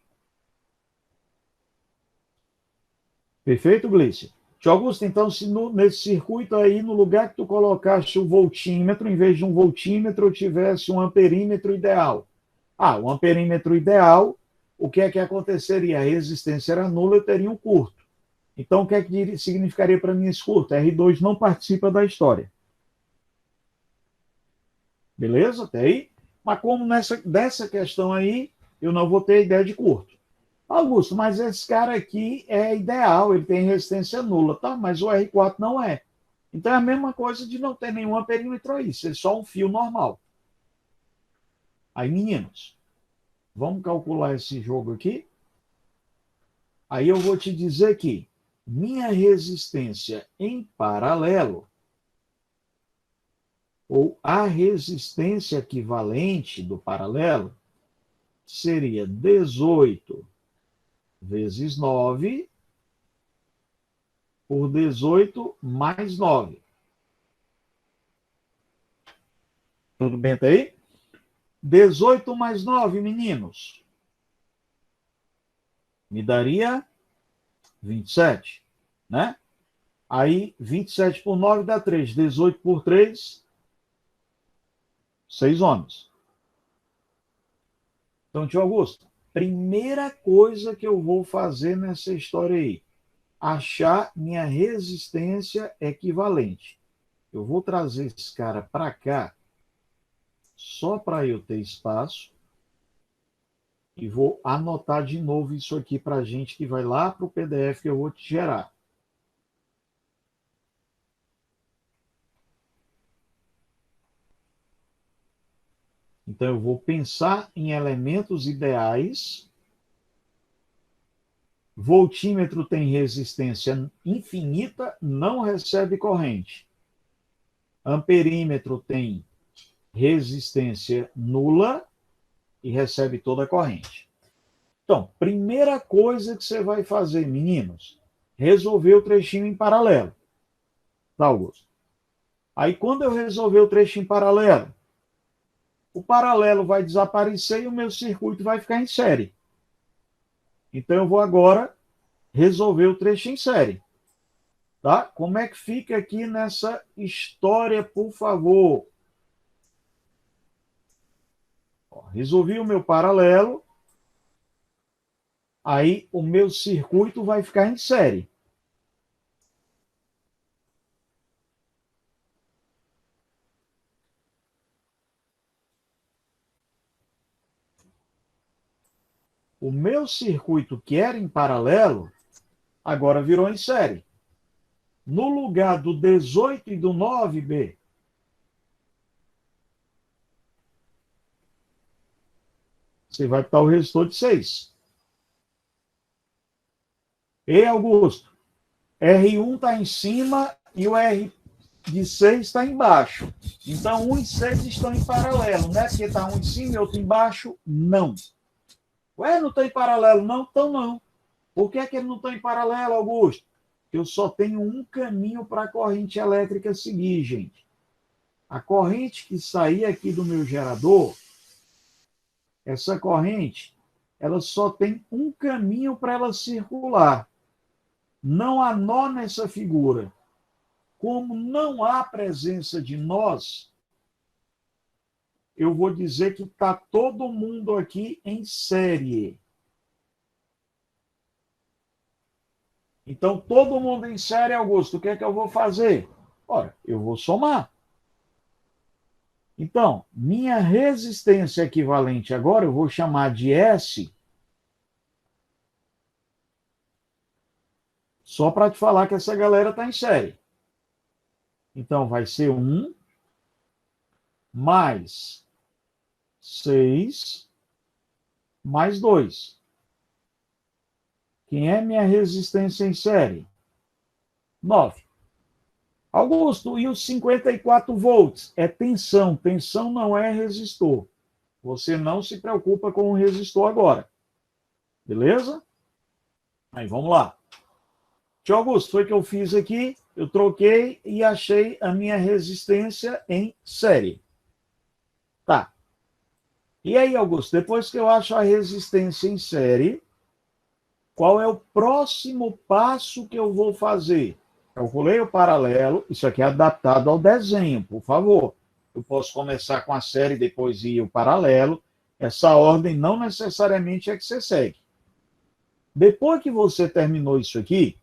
Perfeito, Glice? Tio Augusto, então, se nesse circuito aí, no lugar que tu colocaste o voltímetro, em vez de um voltímetro, eu tivesse um amperímetro ideal. O amperímetro ideal, o que é que aconteceria? A resistência era nula, eu teria um curto. Então, o que é que significaria para mim esse curto? R2 não participa da história. Beleza? Até aí? Mas como dessa questão aí, eu não vou ter ideia de curto. Augusto, mas esse cara aqui é ideal, ele tem resistência nula, tá? Mas o R4 não é. Então é a mesma coisa de não ter nenhum amperímetro aí, ser só um fio normal. Aí, meninos, vamos calcular esse jogo aqui. Aí eu vou te dizer que minha resistência em paralelo, ou a resistência equivalente do paralelo, seria 18 vezes 9 por 18 mais 9. Tudo bem até aí? 18 mais 9, meninos, me daria 27, né? Aí, 27 por 9 dá 3. 18 por 3, 6 ohms. Então, tio Augusto, primeira coisa que eu vou fazer nessa história aí, achar minha resistência equivalente. Eu vou trazer esse cara para cá, só para eu ter espaço. E vou anotar de novo isso aqui para a gente, que vai lá para o PDF que eu vou te gerar. Então, eu vou pensar em elementos ideais. Voltímetro tem resistência infinita, não recebe corrente. Amperímetro tem resistência nula e recebe toda a corrente. Então, primeira coisa que você vai fazer, meninos, resolver o trechinho em paralelo. Tá, Augusto? Aí, quando eu resolver o trechinho em paralelo, o paralelo vai desaparecer e o meu circuito vai ficar em série. Então, eu vou agora resolver o trecho em série. Tá? Como é que fica aqui nessa história, por favor? Ó, resolvi o meu paralelo, aí o meu circuito vai ficar em série. O meu circuito que era em paralelo, agora virou em série. No lugar do 18 e do 9B, você vai botar o resistor de 6. Ei, Augusto, R1 está em cima e o R de 6 está embaixo. Então, 1 e 6 estão em paralelo, né? Porque está um em cima e outro embaixo? Não. Ué, não está em paralelo? Não, então não. Por que é que ele não está em paralelo, Augusto? Eu só tenho um caminho para a corrente elétrica seguir, gente. A corrente que sair aqui do meu gerador, essa corrente, ela só tem um caminho para ela circular. Não há nó nessa figura. Como não há presença de nós, eu vou dizer que está todo mundo aqui em série. Então, todo mundo em série, Augusto, o que é que eu vou fazer? Ora, eu vou somar. Então, minha resistência equivalente agora, eu vou chamar de S, só para te falar que essa galera está em série. Então, vai ser 1 mais 6 mais 2. Quem é minha resistência em série? 9. Augusto, e os 54 volts? É tensão. Tensão não é resistor. Você não se preocupa com o resistor agora. Beleza? Aí, vamos lá. Tio Augusto, foi o que eu fiz aqui. Eu troquei e achei a minha resistência em série. Tá. E aí, Augusto, depois que eu acho a resistência em série, qual é o próximo passo que eu vou fazer? Calculei o paralelo, isso aqui é adaptado ao desenho, por favor. Eu posso começar com a série, depois ir o paralelo. Essa ordem não necessariamente é que você segue. Depois que você terminou isso aqui,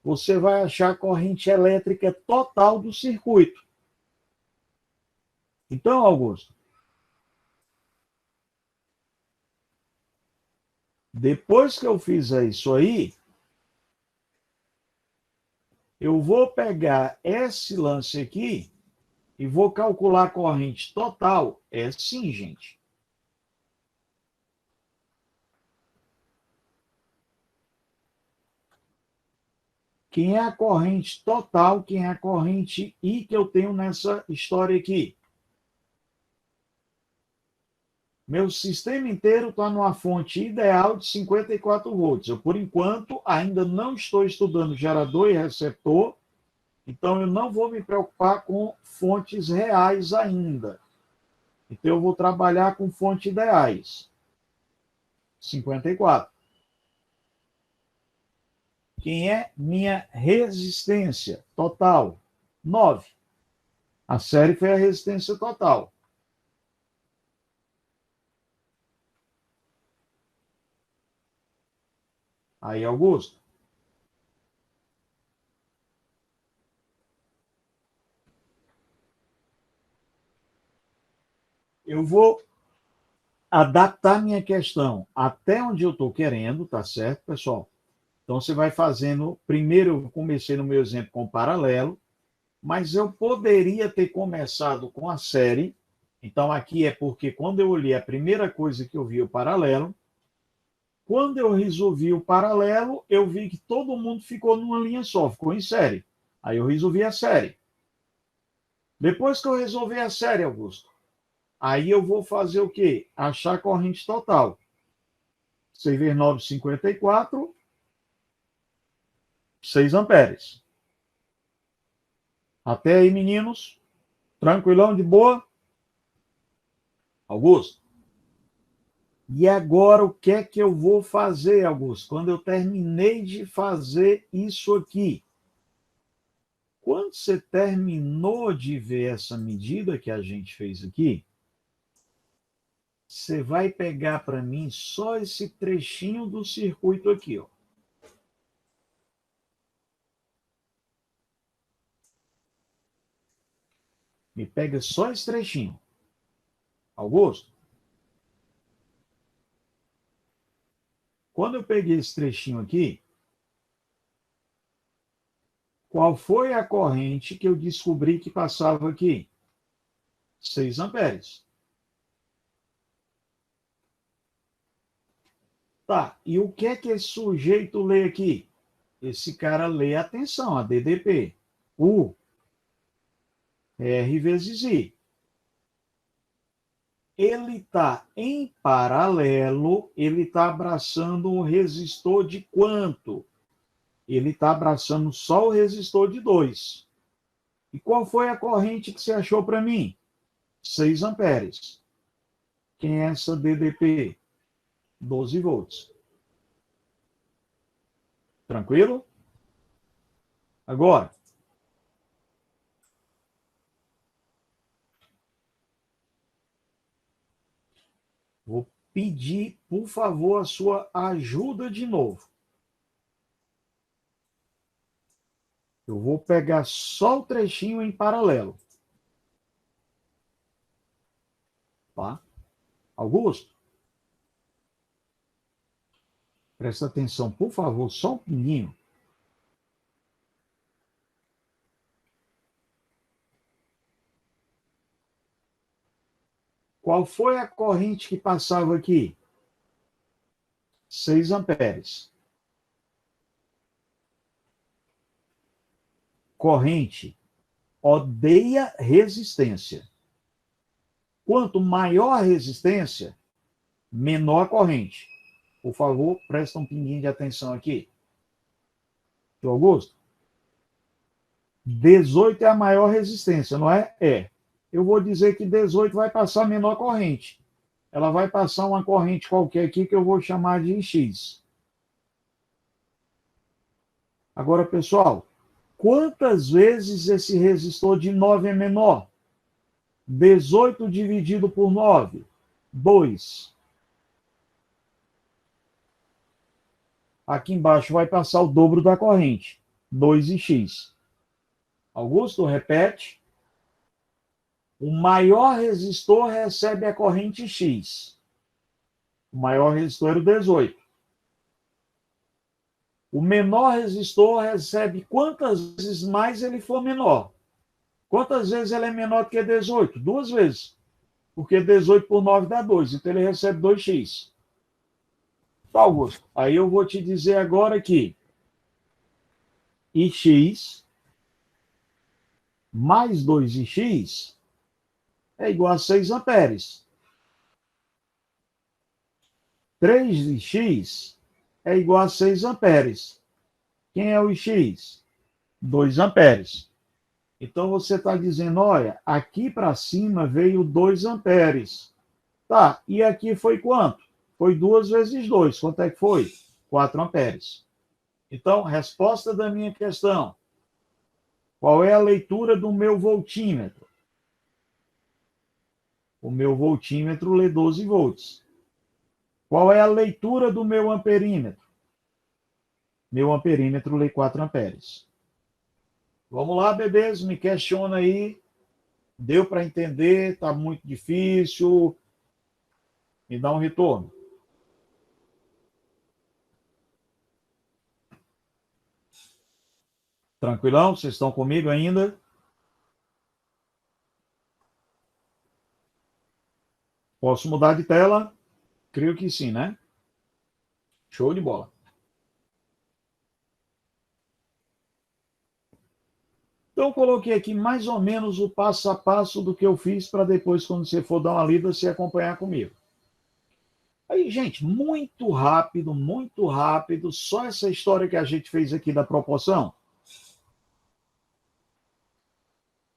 você vai achar a corrente elétrica total do circuito. Então, Augusto, depois que eu fizer isso aí, eu vou pegar esse lance aqui e vou calcular a corrente total. É sim, gente. Quem é a corrente total, quem é a corrente I que eu tenho nessa história aqui? Meu sistema inteiro está numa fonte ideal de 54 volts. Eu, por enquanto, ainda não estou estudando gerador e receptor, então eu não vou me preocupar com fontes reais ainda. Então eu vou trabalhar com fontes ideais. 54. Quem é minha resistência total? 9. A série foi a resistência total. Aí, Augusto. Eu vou adaptar minha questão até onde eu estou querendo, tá certo, pessoal? Então, você vai fazendo. Primeiro, eu comecei no meu exemplo com paralelo, mas eu poderia ter começado com a série. Então, aqui é porque quando eu olhei a primeira coisa que eu vi o paralelo, quando eu resolvi o paralelo, eu vi que todo mundo ficou numa linha só, ficou em série. Aí eu resolvi a série. Depois que eu resolvi a série, Augusto, aí eu vou fazer o quê? Achar a corrente total. 6 vezes 9, 54, 6 amperes. Até aí, meninos? Tranquilão, de boa? Augusto? E agora o que é que eu vou fazer, Augusto? Quando eu terminei de fazer isso aqui, quando você terminou de ver essa medida que a gente fez aqui, você vai pegar para mim só esse trechinho do circuito aqui, ó. Me pega só esse trechinho. Augusto, quando eu peguei esse trechinho aqui, qual foi a corrente que eu descobri que passava aqui? 6 amperes. Tá, e o que é que esse sujeito lê aqui? Esse cara lê, atenção, a DDP. U, R vezes I. Ele está em paralelo, ele está abraçando um resistor de quanto? Ele está abraçando só o resistor de 2. E qual foi a corrente que você achou para mim? 6 amperes. Quem é essa DDP? 12 volts. Tranquilo? Agora, vou pedir, por favor, a sua ajuda de novo. Eu vou pegar só o trechinho em paralelo. Tá? Augusto, presta atenção, por favor, só um pouquinho. Qual foi a corrente que passava aqui? 6 amperes. Corrente odeia resistência. Quanto maior a resistência, menor a corrente. Por favor, presta um pinguinho de atenção aqui. Augusto, 18 é a maior resistência, não é? É. Eu vou dizer que 18 vai passar a menor corrente. Ela vai passar uma corrente qualquer aqui que eu vou chamar de X. Agora, pessoal, quantas vezes esse resistor de 9 é menor? 18 dividido por 9, 2. Aqui embaixo vai passar o dobro da corrente, 2x. Augusto, repete. O maior resistor recebe a corrente X. O maior resistor era o 18. O menor resistor recebe quantas vezes mais ele for menor. Quantas vezes ele é menor do que 18? 2 vezes. Porque 18 por 9 dá 2. Então ele recebe 2x. Tá, Augusto? Aí eu vou te dizer agora que Ix mais 2x é igual a 6 amperes. 3x é igual a 6 amperes. Quem é o X? 2 amperes. Então você está dizendo, olha, aqui para cima veio 2 amperes. Tá, e aqui foi quanto? Foi 2 vezes 2. Quanto é que foi? 4 amperes. Então, resposta da minha questão. Qual é a leitura do meu voltímetro? O meu voltímetro lê 12 volts. Qual é a leitura do meu amperímetro? Meu amperímetro lê 4 amperes. Vamos lá, bebês, me questiona aí. Deu para entender? Está muito difícil? Me dá um retorno. Tranquilão? Vocês estão comigo ainda? Posso mudar de tela? Creio que sim, né? Show de bola. Então, eu coloquei aqui mais ou menos o passo a passo do que eu fiz para depois, quando você for dar uma lida, você acompanhar comigo. Aí, gente, muito rápido, só essa história que a gente fez aqui da proporção.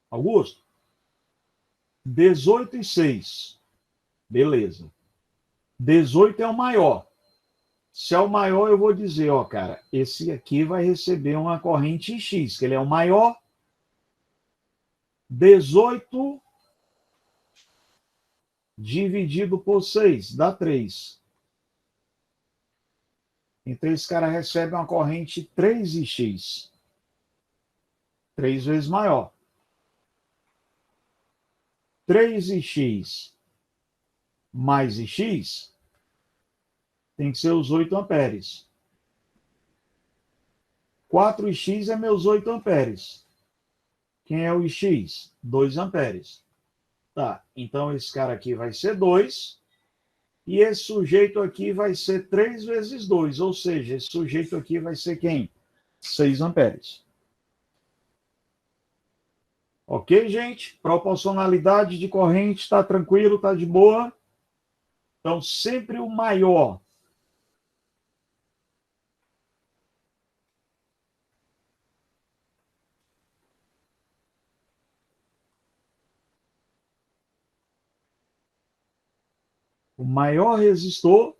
Augusto, 18 e 6. Beleza. 18 é o maior. Se é o maior, eu vou dizer, ó, cara, esse aqui vai receber uma corrente X, que ele é o maior. 18 dividido por 6 dá 3. Então, esse cara recebe uma corrente 3x. 3 vezes maior. 3x mais x tem que ser os 8 amperes. 4x é meus 8 amperes. Quem é o x? 2 amperes. Tá, então esse cara aqui vai ser 2. E esse sujeito aqui vai ser 3 vezes 2. Ou seja, esse sujeito aqui vai ser quem? 6 amperes. Ok, gente? Proporcionalidade de corrente, está tranquilo, está de boa? Então, sempre o maior. O maior resistor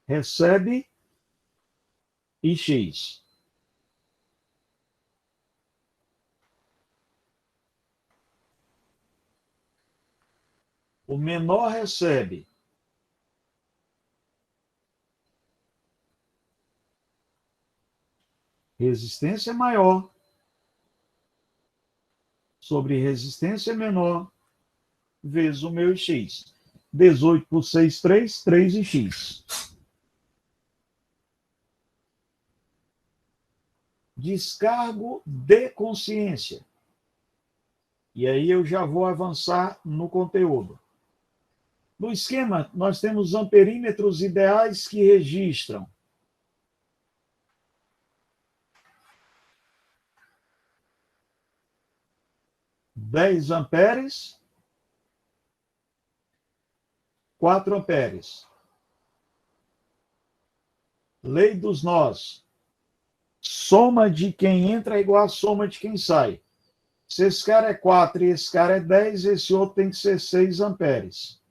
recebe Ix. O menor recebe resistência maior sobre resistência menor vezes o meu X. 18 por 6, 3, 3x. Descargo de consciência. E aí eu já vou avançar no conteúdo. No esquema, nós temos amperímetros ideais que registram 10 amperes, 4 amperes. Lei dos nós. Soma de quem entra é igual a soma de quem sai. Se esse cara é 4 e esse cara é 10, esse outro tem que ser 6 amperes.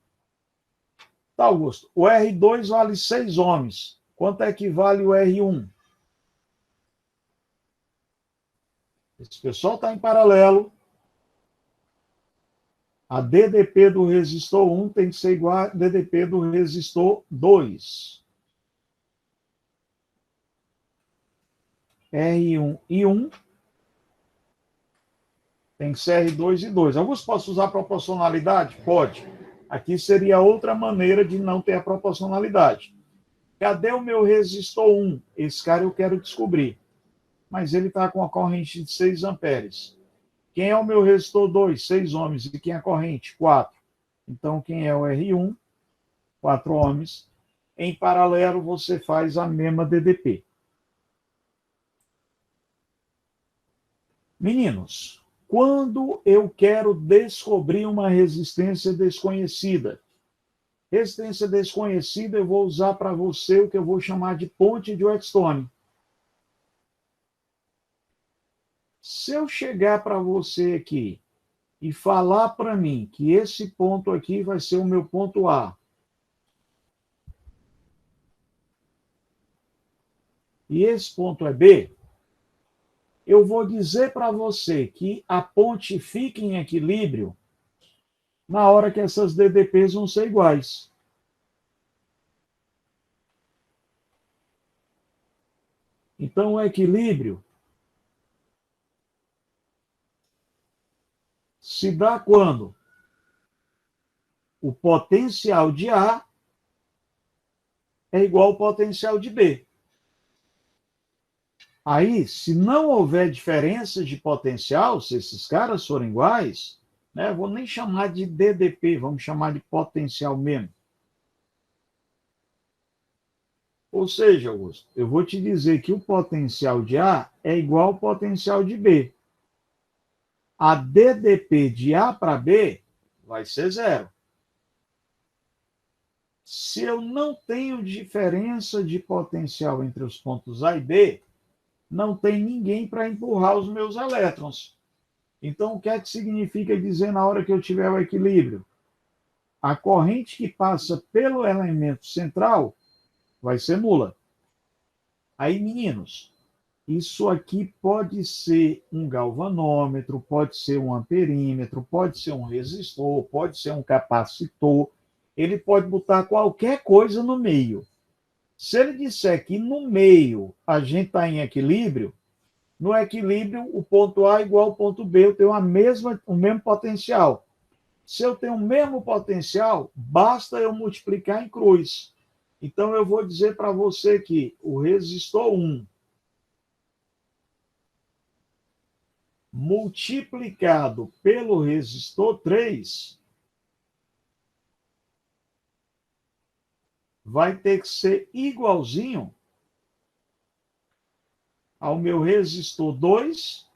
Tá, Augusto. O R2 vale 6 ohms. Quanto é que vale o R1? Esse pessoal está em paralelo. A DDP do resistor 1 tem que ser igual a DDP do resistor 2. R1 e 1 tem que ser R2 e 2. Alguns posso usar proporcionalidade? Pode. Aqui seria outra maneira de não ter a proporcionalidade. Cadê o meu resistor 1? Esse cara eu quero descobrir. Mas ele está com a corrente de 6 amperes. Quem é o meu resistor 2? 6 ohms. E quem é a corrente? 4. Então, quem é o R1? 4 ohms. Em paralelo, você faz a mesma DDP. Meninos, quando eu quero descobrir uma resistência desconhecida, resistência desconhecida, eu vou usar para você o que eu vou chamar de ponte de Whetstone. Se eu chegar para você aqui e falar para mim que esse ponto aqui vai ser o meu ponto A, e esse ponto é B, eu vou dizer para você que a ponte fica em equilíbrio na hora que essas DDPs vão ser iguais. Então, o equilíbrio se dá quando o potencial de A é igual ao potencial de B. Aí, se não houver diferença de potencial, se esses caras forem iguais, né, vou nem chamar de DDP, vamos chamar de potencial mesmo. Ou seja, Augusto, eu vou te dizer que o potencial de A é igual ao potencial de B. A DDP de A para B vai ser zero. Se eu não tenho diferença de potencial entre os pontos A e B, não tem ninguém para empurrar os meus elétrons. Então, o que é que significa dizer na hora que eu tiver o equilíbrio? A corrente que passa pelo elemento central vai ser nula. Aí, meninos, isso aqui pode ser um galvanômetro, pode ser um amperímetro, pode ser um resistor, pode ser um capacitor. Ele pode botar qualquer coisa no meio. Se ele disser que no meio a gente está em equilíbrio, no equilíbrio o ponto A é igual ao ponto B, eu tenho o mesmo potencial. Se eu tenho o mesmo potencial, basta eu multiplicar em cruz. Então eu vou dizer para você que o resistor 1 multiplicado pelo resistor 3 vai ter que ser igualzinho ao meu resistor 2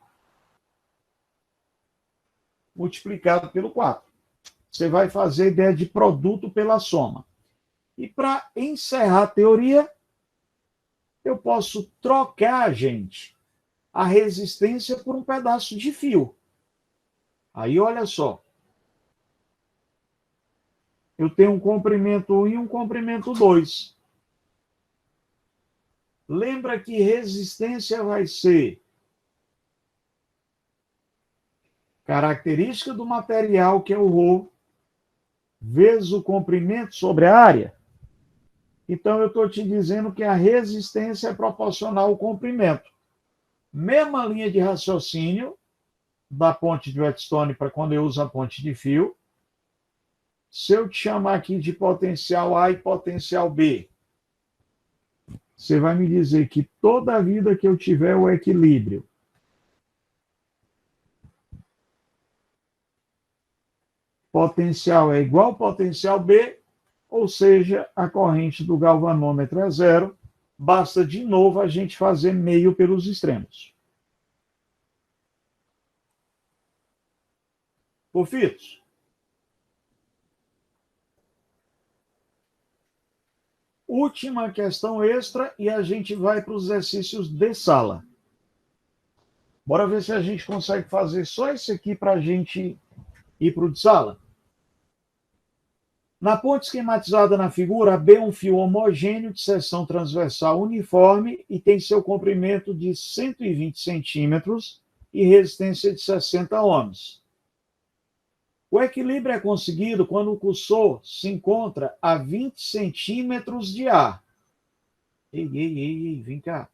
multiplicado pelo 4. Você vai fazer a ideia de produto pela soma. E para encerrar a teoria, eu posso trocar, gente, a resistência por um pedaço de fio. Aí, olha só. Eu tenho um comprimento 1 e um comprimento 2. Lembra que resistência vai ser característica do material, que é o ρ, vezes o comprimento sobre a área? Então, eu estou te dizendo que a resistência é proporcional ao comprimento. Mesma linha de raciocínio da ponte de Whetstone para quando eu uso a ponte de fio. Se eu te chamar aqui de potencial A e potencial B, você vai me dizer que toda a vida que eu tiver o equilíbrio, potencial é igual ao potencial B, ou seja, a corrente do galvanômetro é zero, basta de novo a gente fazer meio pelos extremos. Porfitos? Última questão extra e a gente vai para os exercícios de sala. Bora ver se a gente consegue fazer só esse aqui para a gente ir para o de sala. Na ponte esquematizada na figura, B é um fio homogêneo de seção transversal uniforme e tem seu comprimento de 120 centímetros e resistência de 60 ohms. O equilíbrio é conseguido quando o cursor se encontra a 20 centímetros de A. Ei, vem cá.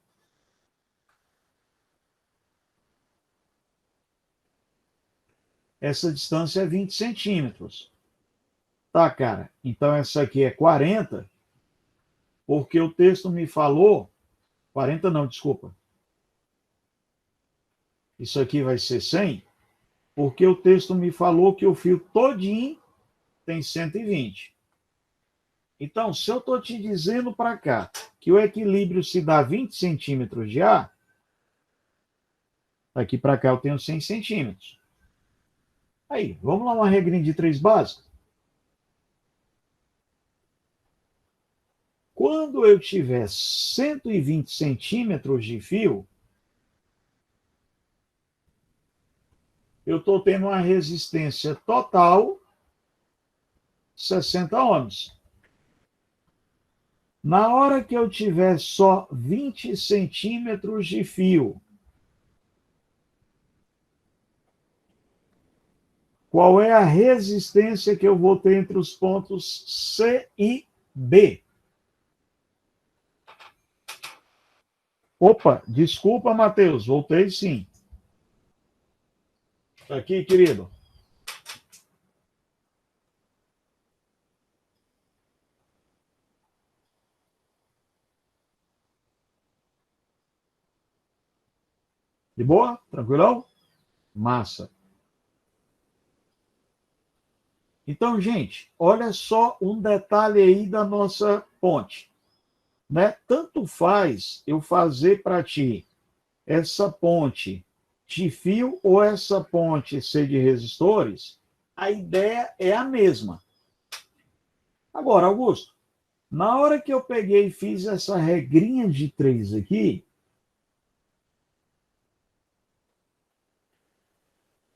Essa distância é 20 centímetros. Tá, cara, então essa aqui é 40, porque o texto me falou, 40 não, desculpa. Isso aqui vai ser 100, porque o texto me falou que o fio todinho tem 120. Então, se eu estou te dizendo para cá que o equilíbrio se dá 20 centímetros de A, daqui para cá eu tenho 100 centímetros. Aí, vamos lá uma regrinha de 3 básicas. Quando eu tiver 120 centímetros de fio, eu estou tendo uma resistência total 60 ohms. Na hora que eu tiver só 20 centímetros de fio, qual é a resistência que eu vou ter entre os pontos C e B? Opa, desculpa, Matheus, voltei sim. Tá aqui, querido. De boa? Tranquilão? Massa. Então, gente, olha só um detalhe aí da nossa ponte. Né? Tanto faz eu fazer para ti essa ponte de fio ou essa ponte ser de resistores, a ideia é a mesma. Agora, Augusto, na hora que eu peguei e fiz essa regrinha de 3 aqui,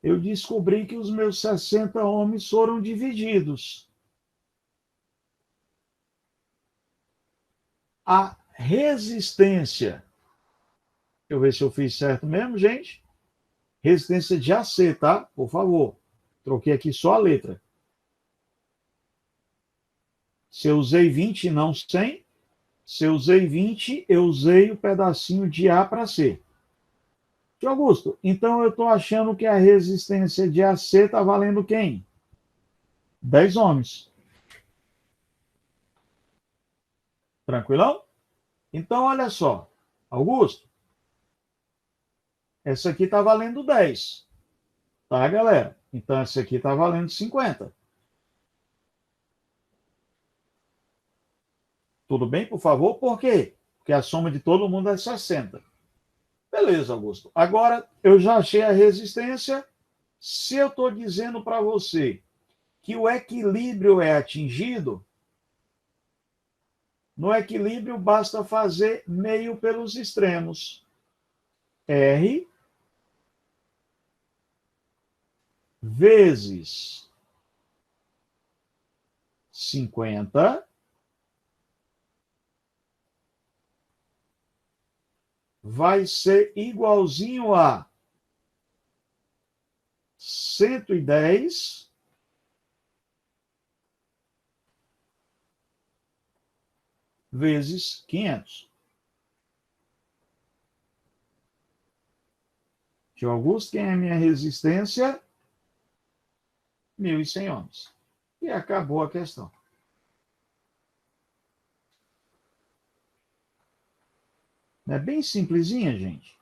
eu descobri que os meus 60 ohms foram divididos. A resistência, deixa eu ver se eu fiz certo mesmo, gente. Resistência de AC, tá? Por favor. Troquei aqui só a letra. Se eu usei 20 e não 100, se eu usei 20, eu usei o pedacinho de A para C. Tio Augusto, então eu estou achando que a resistência de AC está valendo quem? 10 ohms. Tranquilão? Então, olha só. Augusto, essa aqui está valendo 10. Tá, galera? Então, essa aqui está valendo 50. Tudo bem, por favor? Por quê? Porque a soma de todo mundo é 60. Beleza, Augusto. Agora, eu já achei a resistência. Se eu estou dizendo para você que o equilíbrio é atingido, no equilíbrio basta fazer meio pelos extremos. R vezes 50 vai ser igualzinho a 110 vezes 500. Tio Augusto, quem é a minha resistência? 1.100 ohms. E acabou a questão. É bem simplesinha, gente.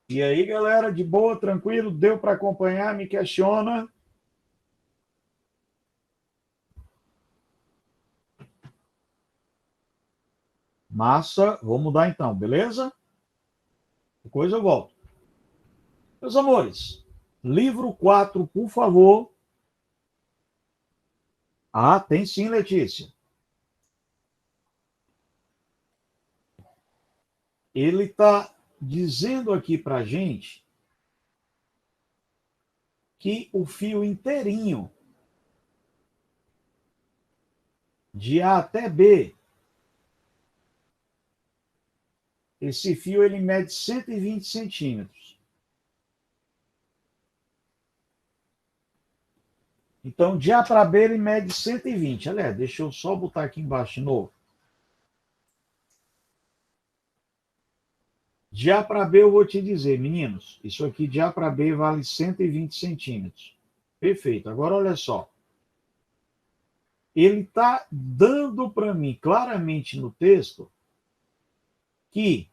E aí, galera, de boa, tranquilo? Deu para acompanhar? Me questiona. Massa, vou mudar então, beleza? Depois eu volto. Meus amores, livro 4, por favor. Ah, tem sim, Letícia. Ele está dizendo aqui para a gente que o fio inteirinho de A até B, esse fio ele mede 120 centímetros. Então, de A para B ele mede 120. Aliás, deixa eu só botar aqui embaixo de novo. De A para B eu vou te dizer, meninos, isso aqui de A para B vale 120 centímetros. Perfeito. Agora, olha só. Ele está dando para mim claramente no texto que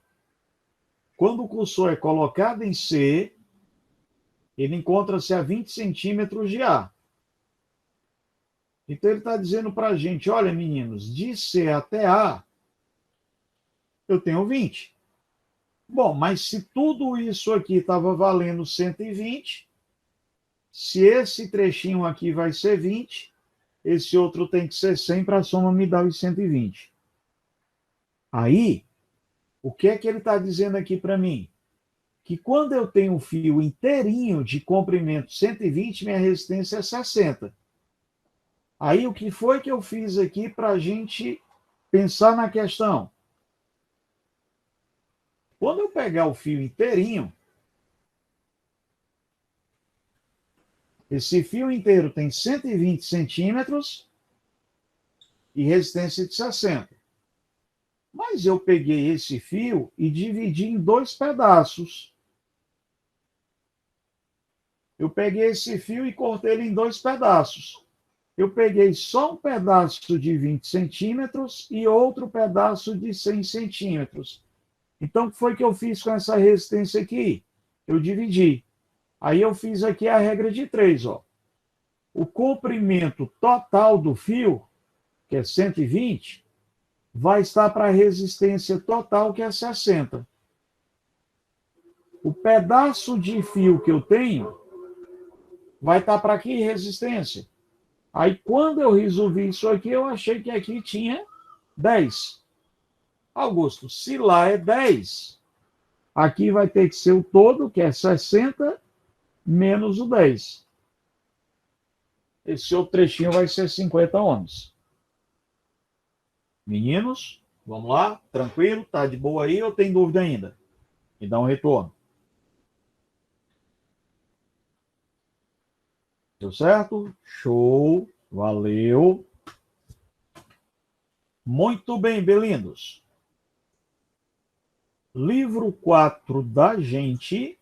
quando o cursor é colocado em C, ele encontra-se a 20 centímetros de A. Então ele está dizendo para a gente, olha meninos, de C até A, eu tenho 20. Bom, mas se tudo isso aqui estava valendo 120, se esse trechinho aqui vai ser 20, esse outro tem que ser 100 para a soma me dar os 120. Aí, o que é que ele está dizendo aqui para mim? Que quando eu tenho um fio inteirinho de comprimento 120, minha resistência é 60. Aí, o que foi que eu fiz aqui para a gente pensar na questão? Quando eu pegar o fio inteirinho, esse fio inteiro tem 120 centímetros e resistência de 60. Mas eu peguei esse fio e dividi em 2 pedaços. Eu peguei esse fio e cortei ele em 2 pedaços. eu peguei só um pedaço de 20 centímetros e outro pedaço de 100 centímetros. Então, o que foi que eu fiz com essa resistência aqui? Eu dividi. Aí eu fiz aqui a regra de 3, ó. O comprimento total do fio, que é 120, vai estar para a resistência total, que é 60. O pedaço de fio que eu tenho vai estar para que resistência? Aí, quando eu resolvi isso aqui, eu achei que aqui tinha 10. Augusto, se lá é 10, aqui vai ter que ser o todo, que é 60, menos o 10. Esse outro trechinho vai ser 50 ohms. Meninos, vamos lá? Tranquilo? Tá de boa aí ou tem dúvida ainda? Me dá um retorno. Deu certo? Show! Valeu! Muito bem, belindos. Livro 4 da gente.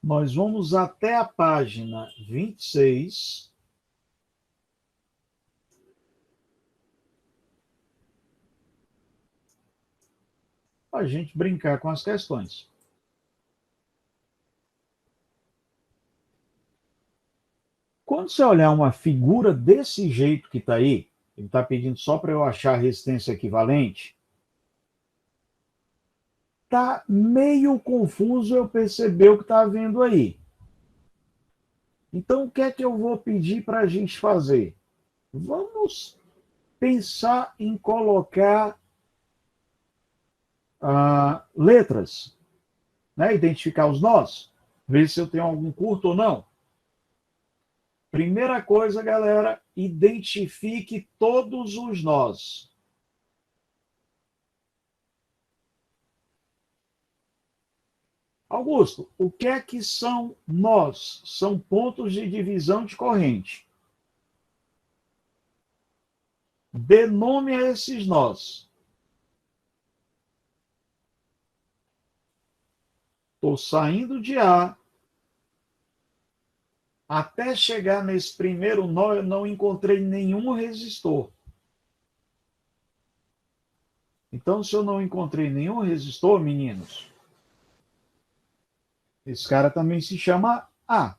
Nós vamos até a página 26. Para a gente brincar com as questões. Quando você olhar uma figura desse jeito que está aí, ele está pedindo só para eu achar a resistência equivalente, está meio confuso eu perceber o que está vendo aí. Então, o que é que eu vou pedir para a gente fazer? Vamos pensar em colocar letras, né? Identificar os nós, ver se eu tenho algum curto ou não. Primeira coisa, galera, identifique todos os nós. Augusto, o que é que são nós? São pontos de divisão de corrente. Dê nome a esses nós. Estou saindo de A. Até chegar nesse primeiro nó, eu não encontrei nenhum resistor. Então, se eu não encontrei nenhum resistor, meninos, esse cara também se chama A.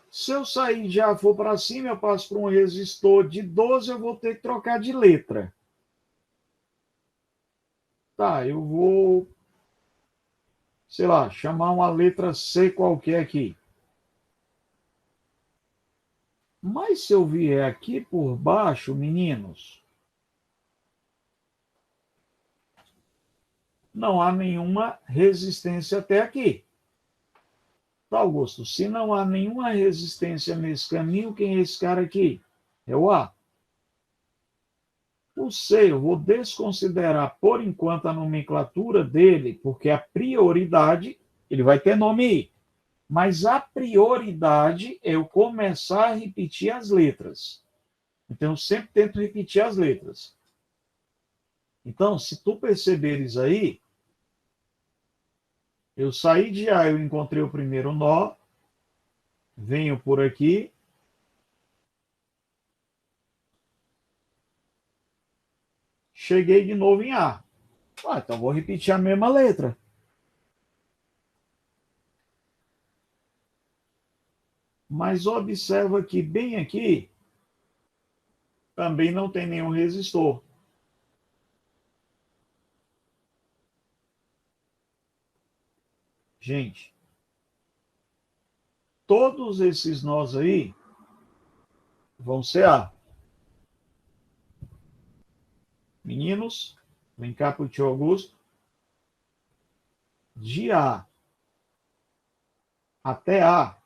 Se eu sair de A for para cima, eu passo para um resistor de 12, eu vou ter que trocar de letra. Tá, eu vou, sei lá, chamar uma letra C qualquer aqui. Mas se eu vier aqui por baixo, meninos, não há nenhuma resistência até aqui. Tá, Augusto? Se não há nenhuma resistência nesse caminho, quem é esse cara aqui? É o A. O C, eu vou desconsiderar por enquanto a nomenclatura dele, porque a prioridade, ele vai ter nome aí, mas a prioridade é eu começar a repetir as letras. Então, eu sempre tento repetir as letras. Então, se tu perceberes aí, eu saí de A, eu encontrei o primeiro nó, venho por aqui, cheguei de novo em A. Então vou repetir a mesma letra. Mas observa que bem aqui também não tem nenhum resistor. Gente, todos esses nós aí vão ser A. Meninos, vem cá para o tio Augusto. De A até A,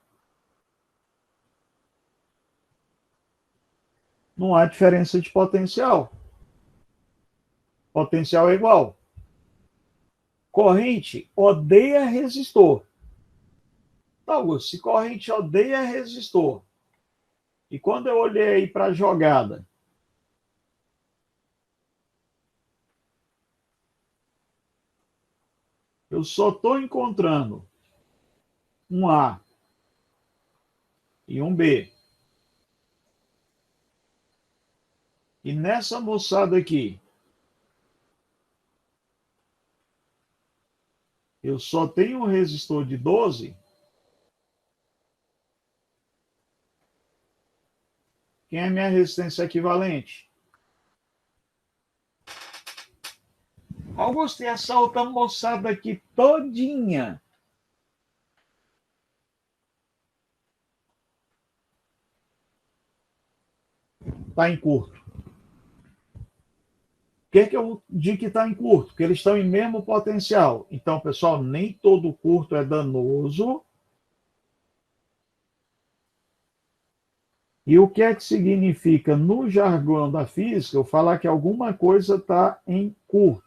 não há diferença de potencial. Potencial é igual. Corrente odeia resistor. Tá, Augusto, se corrente odeia resistor, e quando eu olhei para a jogada, eu só estou encontrando um A e um B. E nessa moçada aqui, eu só tenho um resistor de 12. Quem é minha resistência equivalente? Augusto, e essa outra moçada aqui todinha está em curto. Por que eu digo que está em curto? Porque eles estão em mesmo potencial. Então, pessoal, nem todo curto é danoso. E o que é que significa, no jargão da física, eu falar que alguma coisa está em curto?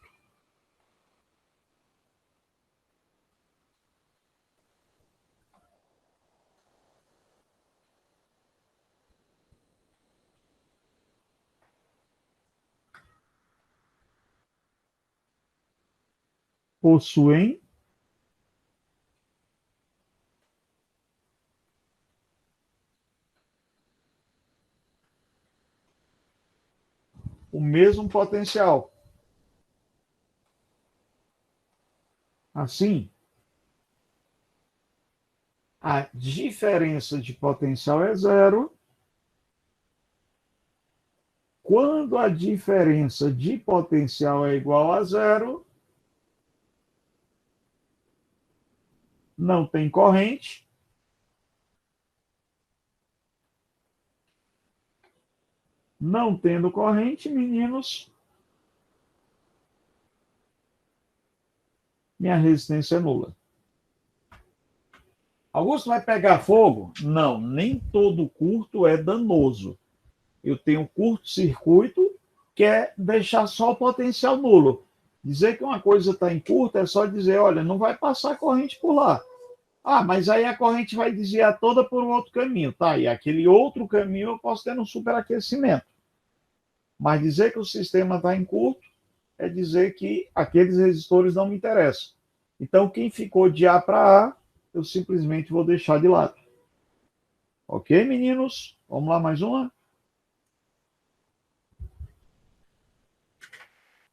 Possuem o mesmo potencial. Assim, a diferença de potencial é zero. Quando a diferença de potencial é igual a zero, não tem corrente. Não tendo corrente, meninos, minha resistência é nula. Augusto, vai pegar fogo? Não, nem todo curto é danoso. Eu tenho curto-circuito, que é deixar só o potencial nulo. Dizer que uma coisa está em curto é só dizer, olha, não vai passar corrente por lá. Ah, mas aí a corrente vai desviar toda por um outro caminho, tá? E aquele outro caminho eu posso ter no superaquecimento. Mas dizer que o sistema está em curto é dizer que aqueles resistores não me interessam. Então, quem ficou de A para A, eu simplesmente vou deixar de lado. Ok, meninos? Vamos lá, mais uma?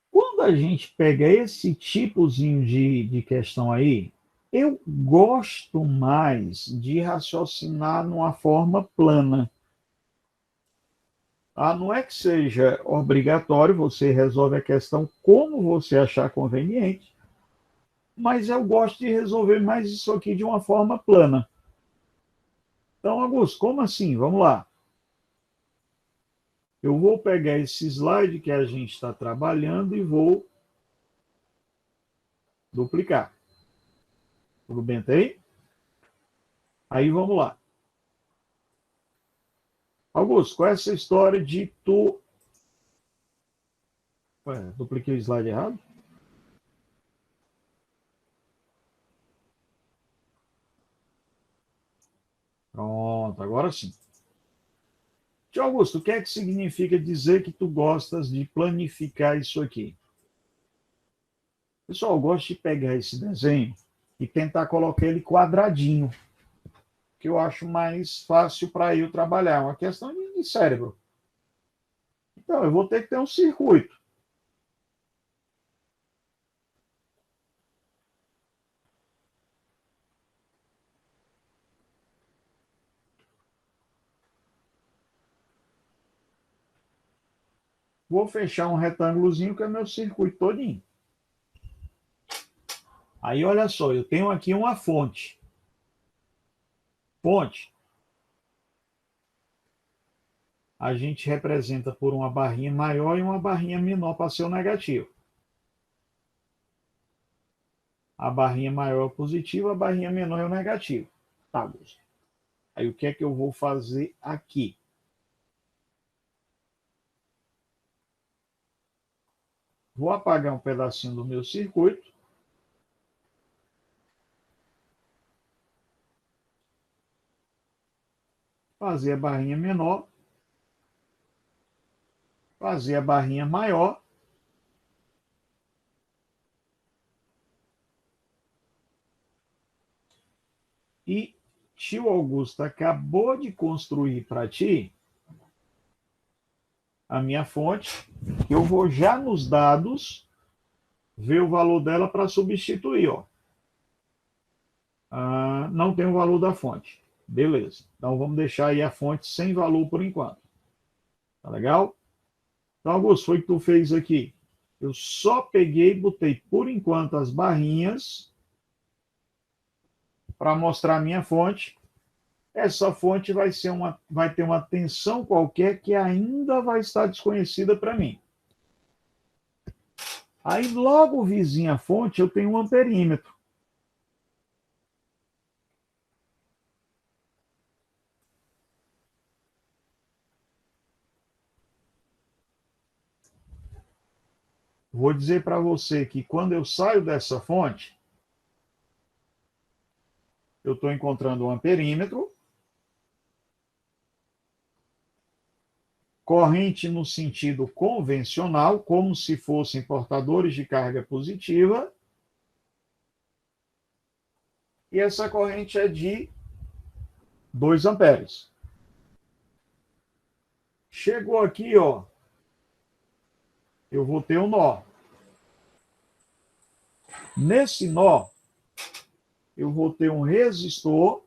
Quando a gente pega esse tipozinho de questão aí, eu gosto mais de raciocinar numa forma plana. Não é que seja obrigatório, você resolve a questão como você achar conveniente, mas eu gosto de resolver mais isso aqui de uma forma plana. Então, Augusto, como assim? Vamos lá. Eu vou pegar esse slide que a gente está trabalhando e vou duplicar. Tudo bem até aí? Aí vamos lá. Augusto, qual é essa história de tu. Ué, dupliquei o slide errado? Pronto, agora sim. Tio Augusto, o que é que significa dizer que tu gostas de planificar isso aqui? Pessoal, eu gosto de pegar esse desenho e tentar colocar ele quadradinho, que eu acho mais fácil para eu trabalhar. Uma questão de cérebro. Então, eu vou ter que ter um circuito. Vou fechar um retângulozinho que é meu circuito todinho. Aí, olha só, eu tenho aqui uma fonte. Fonte, a gente representa por uma barrinha maior e uma barrinha menor para ser o negativo. A barrinha maior é o positivo, a barrinha menor é o negativo. Tá, Augusto. Aí o que é que eu vou fazer aqui? Vou apagar um pedacinho do meu circuito. Fazer a barrinha menor. Fazer a barrinha maior. E tio Augusto acabou de construir para ti a minha fonte, que eu vou já nos dados ver o valor dela para substituir. Ó. Não tem o valor da fonte. Beleza. Então vamos deixar aí a fonte sem valor por enquanto. Tá legal? Então, Augusto, foi o que tu fez aqui. Eu só peguei e botei por enquanto as barrinhas para mostrar a minha fonte. Essa fonte vai ter uma tensão qualquer que ainda vai estar desconhecida para mim. Aí, logo vizinha à fonte, eu tenho um amperímetro. Vou dizer para você que quando eu saio dessa fonte, eu estou encontrando um amperímetro, corrente no sentido convencional, como se fossem portadores de carga positiva, e essa corrente é de 2 amperes. Chegou aqui, ó, eu vou ter um nó. Nesse nó, eu vou ter um resistor,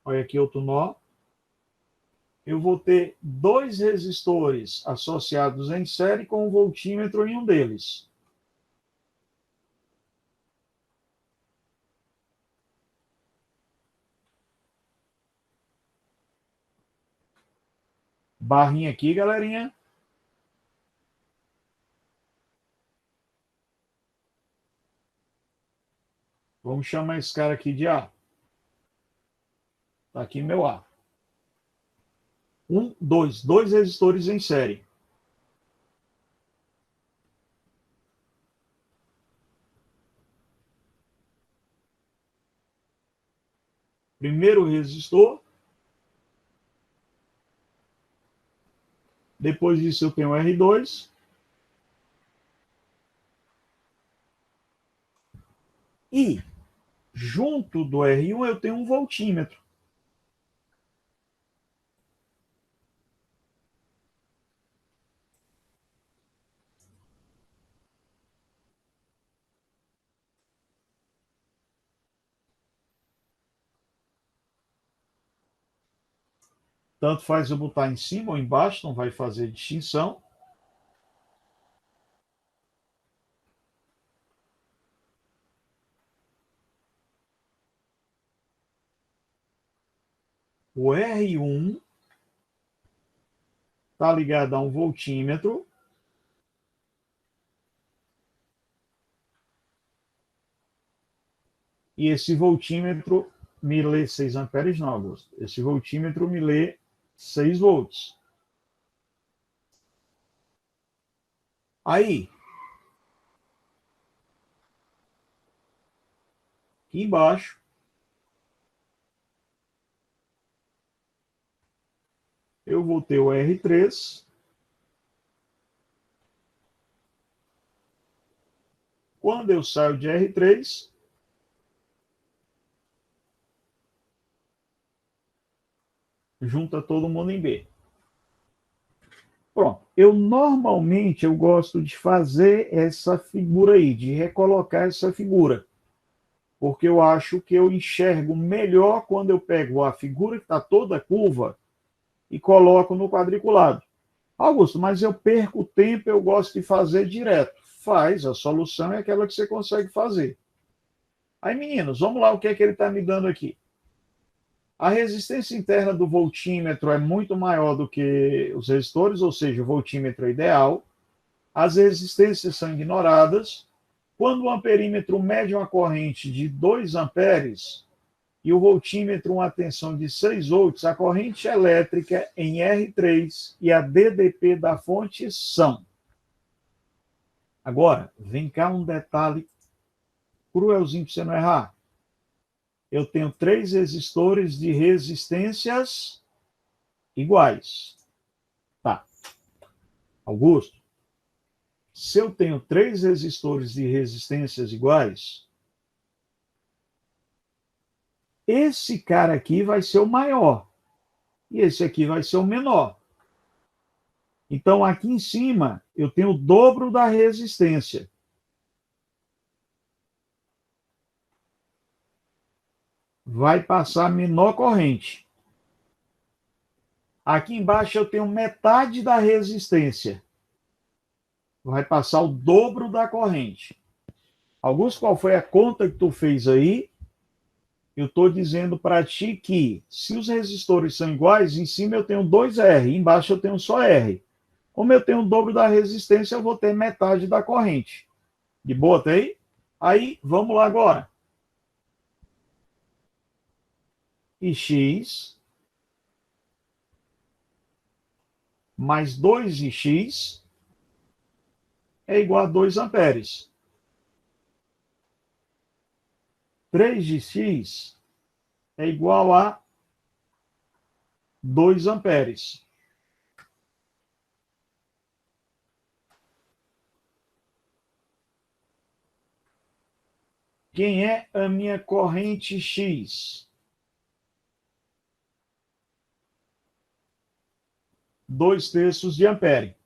olha aqui outro nó, eu vou ter 2 resistores associados em série com um voltímetro em um deles. Barrinha aqui, galerinha. Vamos chamar esse cara aqui de A. Está aqui meu A. 2 resistores em série. Primeiro resistor. Depois disso eu tenho R2. E junto do R1 eu tenho um voltímetro. Tanto faz eu botar em cima ou embaixo, não vai fazer distinção. O R1 está ligado a um voltímetro. E esse voltímetro me lê 6 amperes, não, Augusto. Esse voltímetro me lê 6 volts. Aí, aqui embaixo, eu vou ter o R3. Quando eu saio de R3, junta todo mundo em B. Pronto. Normalmente eu gosto de fazer essa figura aí, de recolocar essa figura, porque eu acho que eu enxergo melhor quando eu pego a figura que está toda curva e coloco no quadriculado. Augusto, mas eu perco tempo, eu gosto de fazer direto. Faz, a solução é aquela que você consegue fazer. Aí, meninos, vamos lá, o que é que ele está me dando aqui? A resistência interna do voltímetro é muito maior do que os resistores, ou seja, o voltímetro é ideal. As resistências são ignoradas. Quando o amperímetro mede uma corrente de 2 amperes e o voltímetro uma tensão de 6 volts, a corrente elétrica em R3 e a DDP da fonte são. Agora, vem cá um detalhe cruelzinho para você não errar. Eu tenho 3 resistores de resistências iguais. Tá. Augusto, se eu tenho 3 resistores de resistências iguais, esse cara aqui vai ser o maior e esse aqui vai ser o menor. Então, aqui em cima, eu tenho o dobro da resistência. Vai passar a menor corrente. Aqui embaixo eu tenho metade da resistência. Vai passar o dobro da corrente. Augusto, qual foi a conta que tu fez aí? Eu estou dizendo para ti que, se os resistores são iguais, em cima eu tenho 2R, embaixo eu tenho só R. Como eu tenho o dobro da resistência, eu vou ter metade da corrente. De boa, tá aí? Aí, vamos lá agora. E X mais 2x é igual a 2 amperes. 3 de x é igual a 2 amperes. Quem é a minha corrente X? 2/3 de ampere.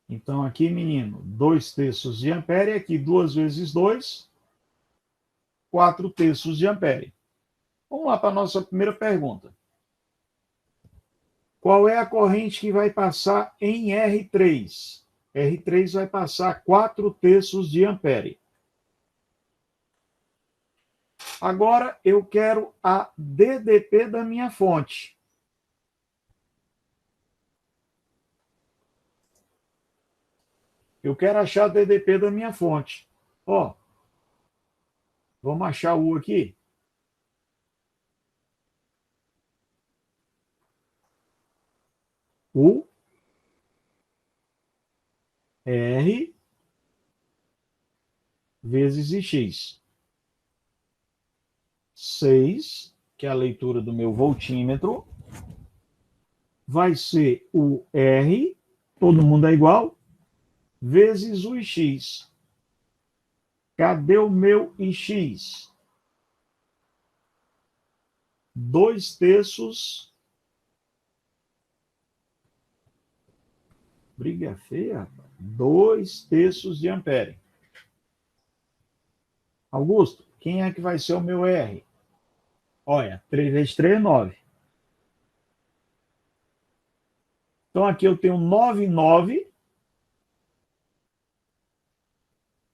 Então, aqui, menino, 2/3 de ampere, aqui 2 vezes 2, 4/3 de ampere. Vamos lá para a nossa primeira pergunta. Qual é a corrente que vai passar em R3? R3 vai passar 4/3 de ampere. Agora, eu quero a DDP da minha fonte. Eu quero achar a DDP da minha fonte. Ó, vamos achar o U aqui. U, R, vezes X. 6, que é a leitura do meu voltímetro, vai ser o R, todo mundo é igual, vezes o X. Cadê o meu X? 2/3. Briga feia, rapaz. 2/3 de ampere. Augusto, quem é que vai ser o meu R? Olha, 3 vezes 3 é 9. Então aqui eu tenho 9, 9,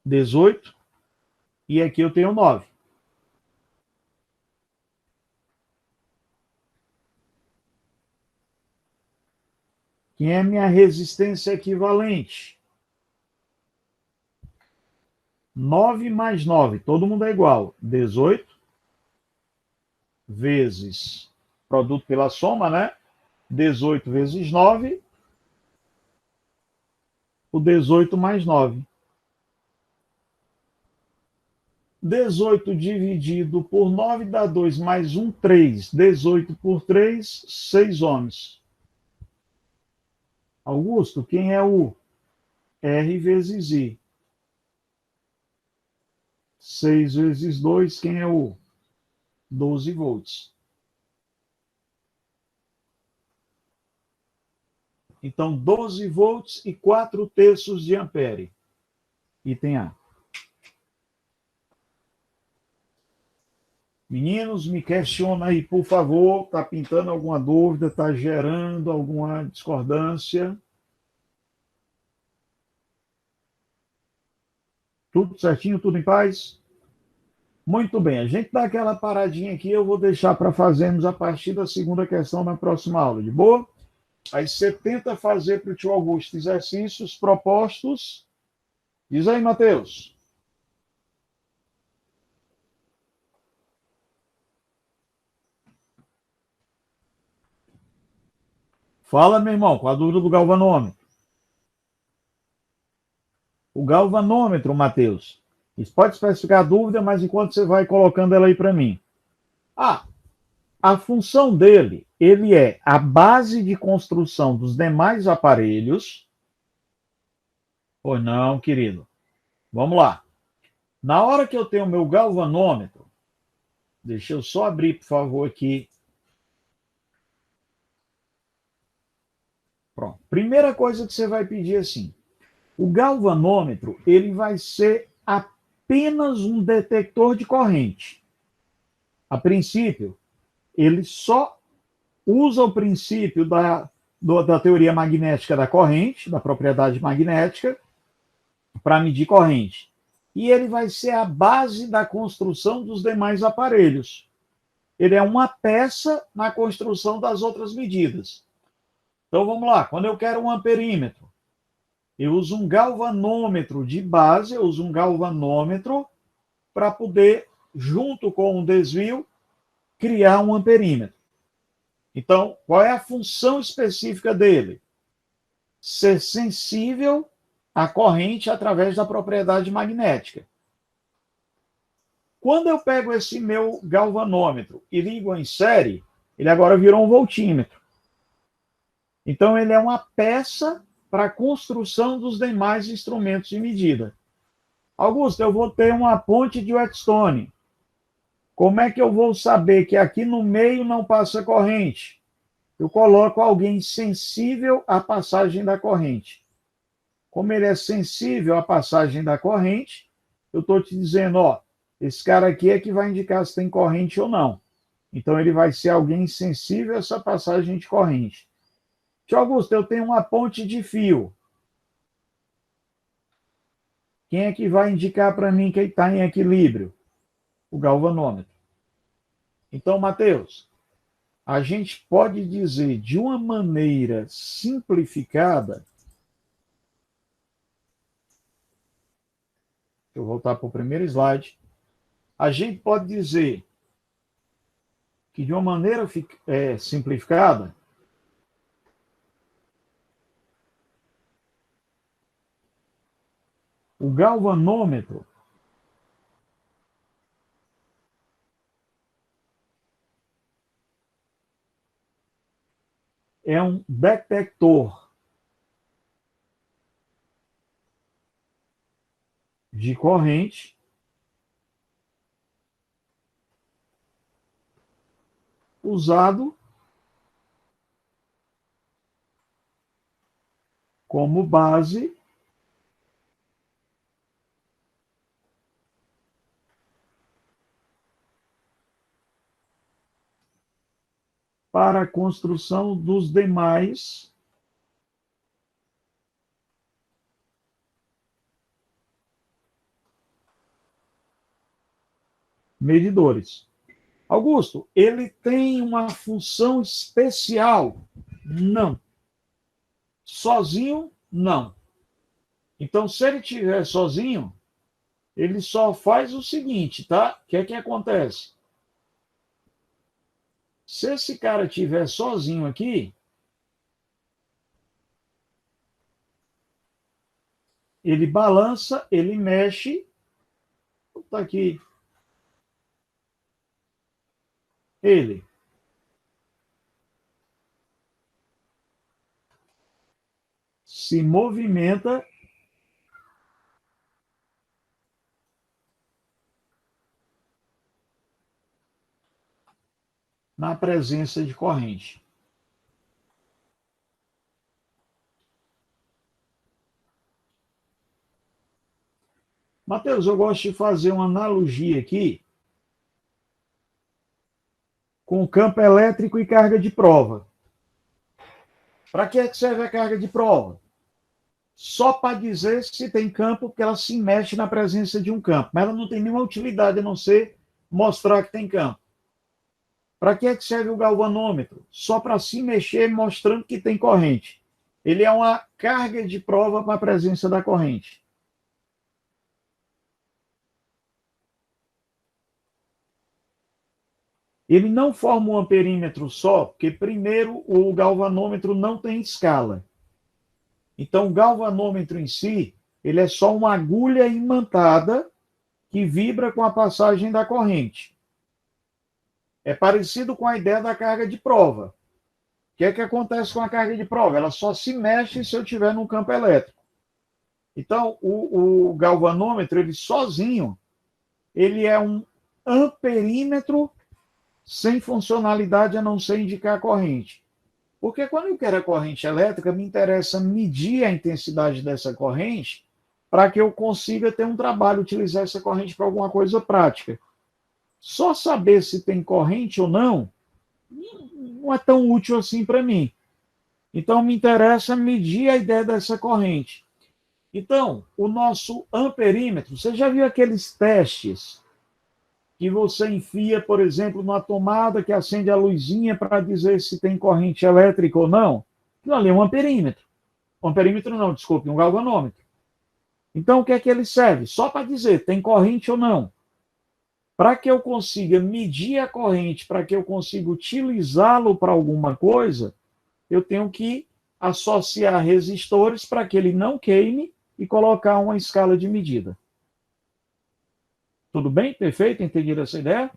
18, e aqui eu tenho 9. Quem é minha resistência equivalente? 9 mais 9, todo mundo é igual. 18 vezes produto pela soma, né? 18 vezes 9, o 18 mais 9. 18 dividido por 9 dá 2, mais 1, 3. 18 por 3, 6 ohms. Augusto, quem é o R vezes I? 6 vezes 2, quem é o 12 volts. Então, 12 volts e 4/3 de ampere. Item A. Meninos, me questiona aí, por favor. Está pintando alguma dúvida? Está gerando alguma discordância? Tudo certinho? Tudo em paz? Muito bem. A gente dá aquela paradinha aqui. Eu vou deixar para fazermos a partir da segunda questão na próxima aula. De boa? Aí você tenta fazer para o tio Augusto exercícios propostos. Diz aí, Matheus. Fala, meu irmão, com a dúvida do galvanômetro. O galvanômetro, Matheus. Isso pode especificar a dúvida, mas enquanto você vai colocando ela aí para mim. A função dele, ele é a base de construção dos demais aparelhos. Pois não, querido. Vamos lá. Na hora que eu tenho o meu galvanômetro, deixa eu só abrir, por favor, aqui. Pronto. Primeira coisa que você vai pedir assim, o galvanômetro, ele vai ser apenas um detector de corrente. A princípio, ele só usa o princípio da teoria magnética da corrente, da propriedade magnética, para medir corrente. E ele vai ser a base da construção dos demais aparelhos. Ele é uma peça na construção das outras medidas. Então vamos lá, quando eu quero um amperímetro, eu uso um galvanômetro de base, eu uso um galvanômetro para poder, junto com um desvio, criar um amperímetro. Então, qual é a função específica dele? Ser sensível à corrente através da propriedade magnética. Quando eu pego esse meu galvanômetro e ligo em série, ele agora virou um voltímetro. Então, ele é uma peça para a construção dos demais instrumentos de medida. Augusto, eu vou ter uma ponte de Whetstone. Como é que eu vou saber que aqui no meio não passa corrente? Eu coloco alguém sensível à passagem da corrente. Como ele é sensível à passagem da corrente, eu estou te dizendo, ó, esse cara aqui é que vai indicar se tem corrente ou não. Então, ele vai ser alguém sensível a essa passagem de corrente. Tio Augusto, eu tenho uma ponte de fio. Quem é que vai indicar para mim que está em equilíbrio? O galvanômetro. Então, Mateus, a gente pode dizer de uma maneira simplificada. Deixa eu voltar para o primeiro slide. A gente pode dizer que, de uma maneira simplificada, o galvanômetro é um detector de corrente usado como base para a construção dos demais medidores. Augusto, ele tem uma função especial? Não. Sozinho? Não. Então, se ele estiver sozinho, ele só faz o seguinte, tá? O que é que acontece? Se esse cara estiver sozinho aqui, ele balança, ele mexe, tá aqui, ele se movimenta na presença de corrente. Mateus, eu gosto de fazer uma analogia aqui com campo elétrico e carga de prova. Para que serve a carga de prova? Só para dizer se tem campo, porque ela se mexe na presença de um campo, mas ela não tem nenhuma utilidade a não ser mostrar que tem campo. Para que serve o galvanômetro? Só para se mexer mostrando que tem corrente. Ele é uma carga de prova para a presença da corrente. Ele não forma um amperímetro só, porque, primeiro, o galvanômetro não tem escala. Então, o galvanômetro em si, ele é só uma agulha imantada que vibra com a passagem da corrente. É parecido com a ideia da carga de prova. O que é que acontece com a carga de prova? Ela só se mexe se eu estiver no campo elétrico. Então, o galvanômetro, ele sozinho, ele é um amperímetro sem funcionalidade a não ser indicar a corrente. Porque quando eu quero a corrente elétrica, me interessa medir a intensidade dessa corrente para que eu consiga ter um trabalho, utilizar essa corrente para alguma coisa prática. Só saber se tem corrente ou não é tão útil assim para mim. Então, me interessa medir a ideia dessa corrente. Então, o nosso amperímetro, você já viu aqueles testes que você enfia, por exemplo, numa tomada que acende a luzinha para dizer se tem corrente elétrica ou não? Aquilo ali é um amperímetro. Um amperímetro não, desculpe, um galvanômetro. Então, o que é que ele serve? Só para dizer, tem corrente ou não. Para que eu consiga medir a corrente, para que eu consiga utilizá-lo para alguma coisa, eu tenho que associar resistores para que ele não queime e colocar uma escala de medida. Tudo bem? Perfeito? Entendido essa ideia?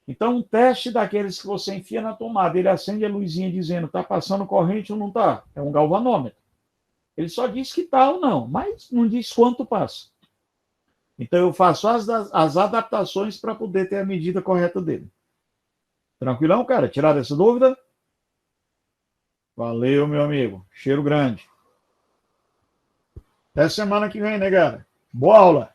Então, um teste daqueles que você enfia na tomada, ele acende a luzinha dizendo está passando corrente ou não está? É um galvanômetro. Ele só diz que está ou não, mas não diz quanto passa. Então, eu faço as adaptações para poder ter a medida correta dele. Tranquilão, cara? Tirar essa dúvida? Valeu, meu amigo. Cheiro grande. Até semana que vem, né, cara? Boa aula!